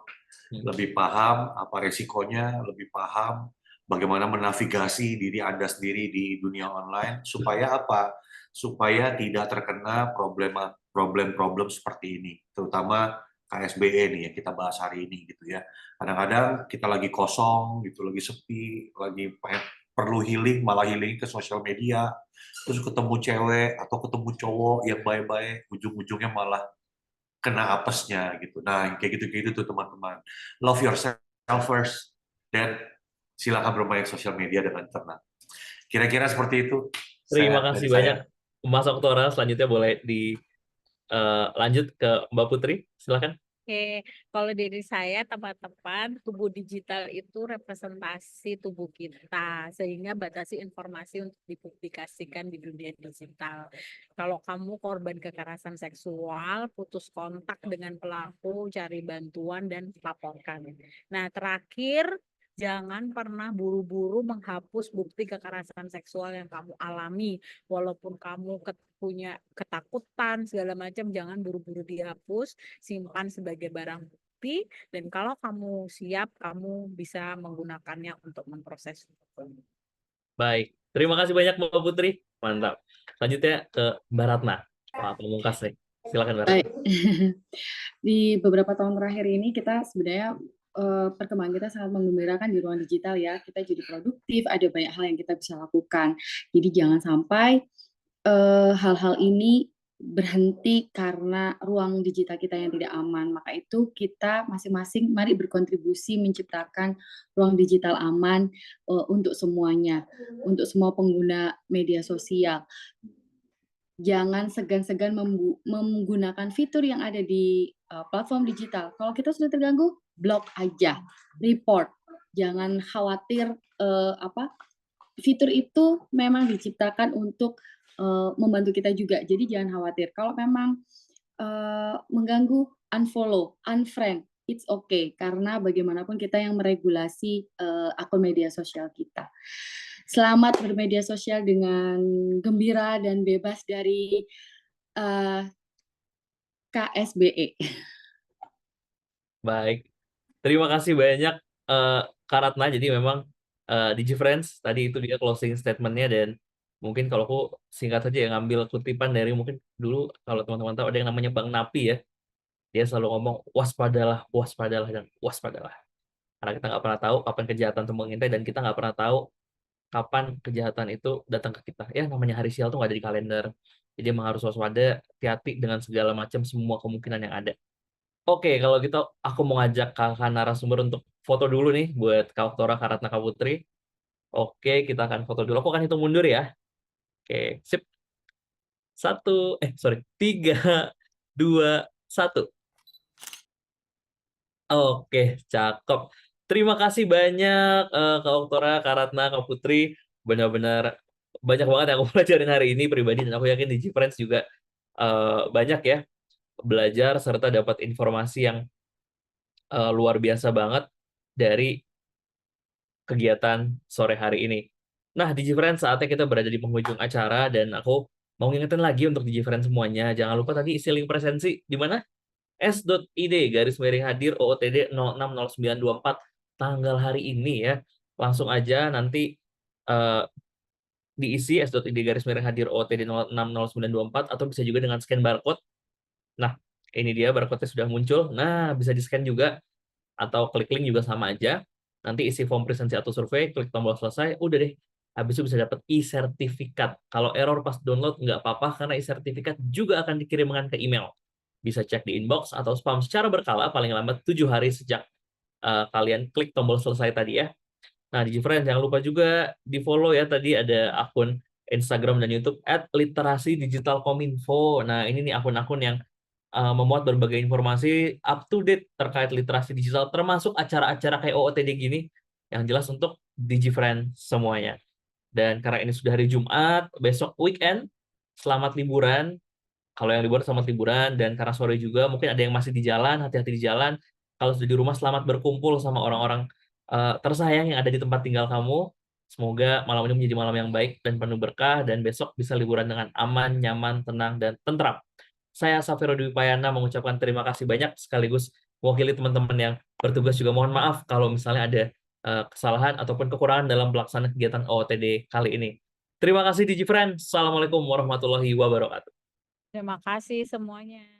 apa resikonya, lebih paham bagaimana menavigasi diri Anda sendiri di dunia online supaya apa? Supaya tidak terkena problem-problem seperti ini, terutama KSBE nih yang kita bahas hari ini gitu ya. Kadang-kadang kita lagi kosong gitu, lagi sepi, lagi perlu healing, malah healing ke sosial media, terus ketemu cewek atau ketemu cowok yang baik-baik, ujung-ujungnya malah kena apesnya gitu. Nah, kayak gitu-gitu tuh teman-teman. Love yourself first, dan silakan bermain sosial media dengan tenang. Kira-kira seperti itu Terima dari kasih saya. banyak Mas Oktora. Selanjutnya boleh lanjut ke Mbak Putri, silakan. Oke, kalau dari saya teman-teman, tubuh digital itu representasi tubuh kita, sehingga batasi informasi untuk dipublikasikan di dunia digital. Kalau kamu korban kekerasan seksual, putus kontak dengan pelaku, cari bantuan dan laporkan. Nah, terakhir, jangan pernah buru-buru menghapus bukti kekerasan seksual yang kamu alami. Walaupun kamu punya ketakutan segala macam, jangan buru-buru dihapus, simpan sebagai barang bukti, dan kalau kamu siap, kamu bisa menggunakannya untuk memproses hukum. Baik, terima kasih banyak Mbak Putri. Mantap. Selanjutnya ke Mbak Ratna. Wah, pemungkas nih. Silakan Mbak Ratna. Baik. Di beberapa tahun terakhir ini kita sebenarnya perkembangan kita sangat menggembirakan di ruang digital ya. Kita jadi produktif, ada banyak hal yang kita bisa lakukan. Jadi jangan sampai hal-hal ini berhenti karena ruang digital kita yang tidak aman. Maka itu kita masing-masing mari berkontribusi menciptakan ruang digital aman untuk semuanya, untuk semua pengguna media sosial. Jangan segan-segan menggunakan fitur yang ada di platform digital. Kalau kita sudah terganggu, blok aja, report. Jangan khawatir fitur itu memang diciptakan untuk membantu kita juga. Jadi jangan khawatir. Kalau memang mengganggu, unfollow, unfriend, it's okay. Karena bagaimanapun kita yang meregulasi akun media sosial kita. Selamat bermedia sosial dengan gembira dan bebas dari KSBE. Baik, terima kasih banyak Kak Ratna. Jadi memang DigiFriends tadi itu dia closing statement-nya, dan mungkin kalau aku singkat saja ya, ngambil kutipan dari mungkin dulu kalau teman-teman tahu ada yang namanya Bang Napi ya. Dia selalu ngomong waspadalah, waspadalah, dan waspadalah. Karena kita nggak pernah tahu kapan kejahatan itu mengintai, dan kita nggak pernah tahu kapan kejahatan itu datang ke kita. Ya namanya hari sial tuh nggak ada di kalender. Jadi emang harus waspada, hati-hati dengan segala macam semua kemungkinan yang ada. Oke, kalau gitu aku mau ngajak kakak narasumber untuk foto dulu nih buat Kak Oktora, Kak Ratna, Kak Putri. Oke, kita akan foto dulu. Aku akan hitung mundur ya. Oke, sip. Tiga, dua, satu. Oke, cakep. Terima kasih banyak Kak Oktora, Kak Ratna, Kak Putri. Benar-benar banyak banget yang aku pelajarin hari ini pribadi, dan aku yakin di G-Friends juga banyak ya belajar serta dapat informasi yang luar biasa banget dari kegiatan sore hari ini. Nah, DigiFriends, saatnya kita berada di penghujung acara, dan aku mau ngingetin lagi untuk DigiFriends semuanya, jangan lupa tadi isi link presensi di mana s.id/hadir OOTD 060924 tanggal hari ini ya. Langsung aja nanti diisi s.id/hadir OOTD 060924, atau bisa juga dengan scan barcode. Nah, ini dia barcode-nya sudah muncul. Nah, bisa di-scan juga atau klik link juga sama aja. Nanti isi form presensi atau survei, klik tombol selesai, udah deh. Habis itu bisa dapat e-sertifikat. Kalau error pas download nggak apa-apa, karena e-sertifikat juga akan dikirimkan ke email. Bisa cek di inbox atau spam secara berkala, paling lambat 7 hari sejak kalian klik tombol selesai tadi ya. Nah, DigiFriends jangan lupa juga di-follow ya, tadi ada akun Instagram dan YouTube @literasi_digital_kominfo. Nah, ini nih akun-akun yang memuat berbagai informasi up to date terkait literasi digital, termasuk acara-acara kayak OOTD gini, yang jelas untuk DigiFriends semuanya. Dan karena ini sudah hari Jumat, besok weekend, selamat liburan. Kalau yang liburan, selamat liburan. Dan karena sore juga, mungkin ada yang masih di jalan, hati-hati di jalan. Kalau sudah di rumah, selamat berkumpul sama orang-orang tersayang yang ada di tempat tinggal kamu. Semoga malam ini menjadi malam yang baik dan penuh berkah, dan besok bisa liburan dengan aman, nyaman, tenang, dan tentram. Saya Safiro Dwi Payana mengucapkan terima kasih banyak, sekaligus mewakili teman-teman yang bertugas juga mohon maaf kalau misalnya ada kesalahan ataupun kekurangan dalam pelaksanaan kegiatan OOTD kali ini. Terima kasih DigiFriends. Assalamualaikum warahmatullahi wabarakatuh. Terima kasih semuanya.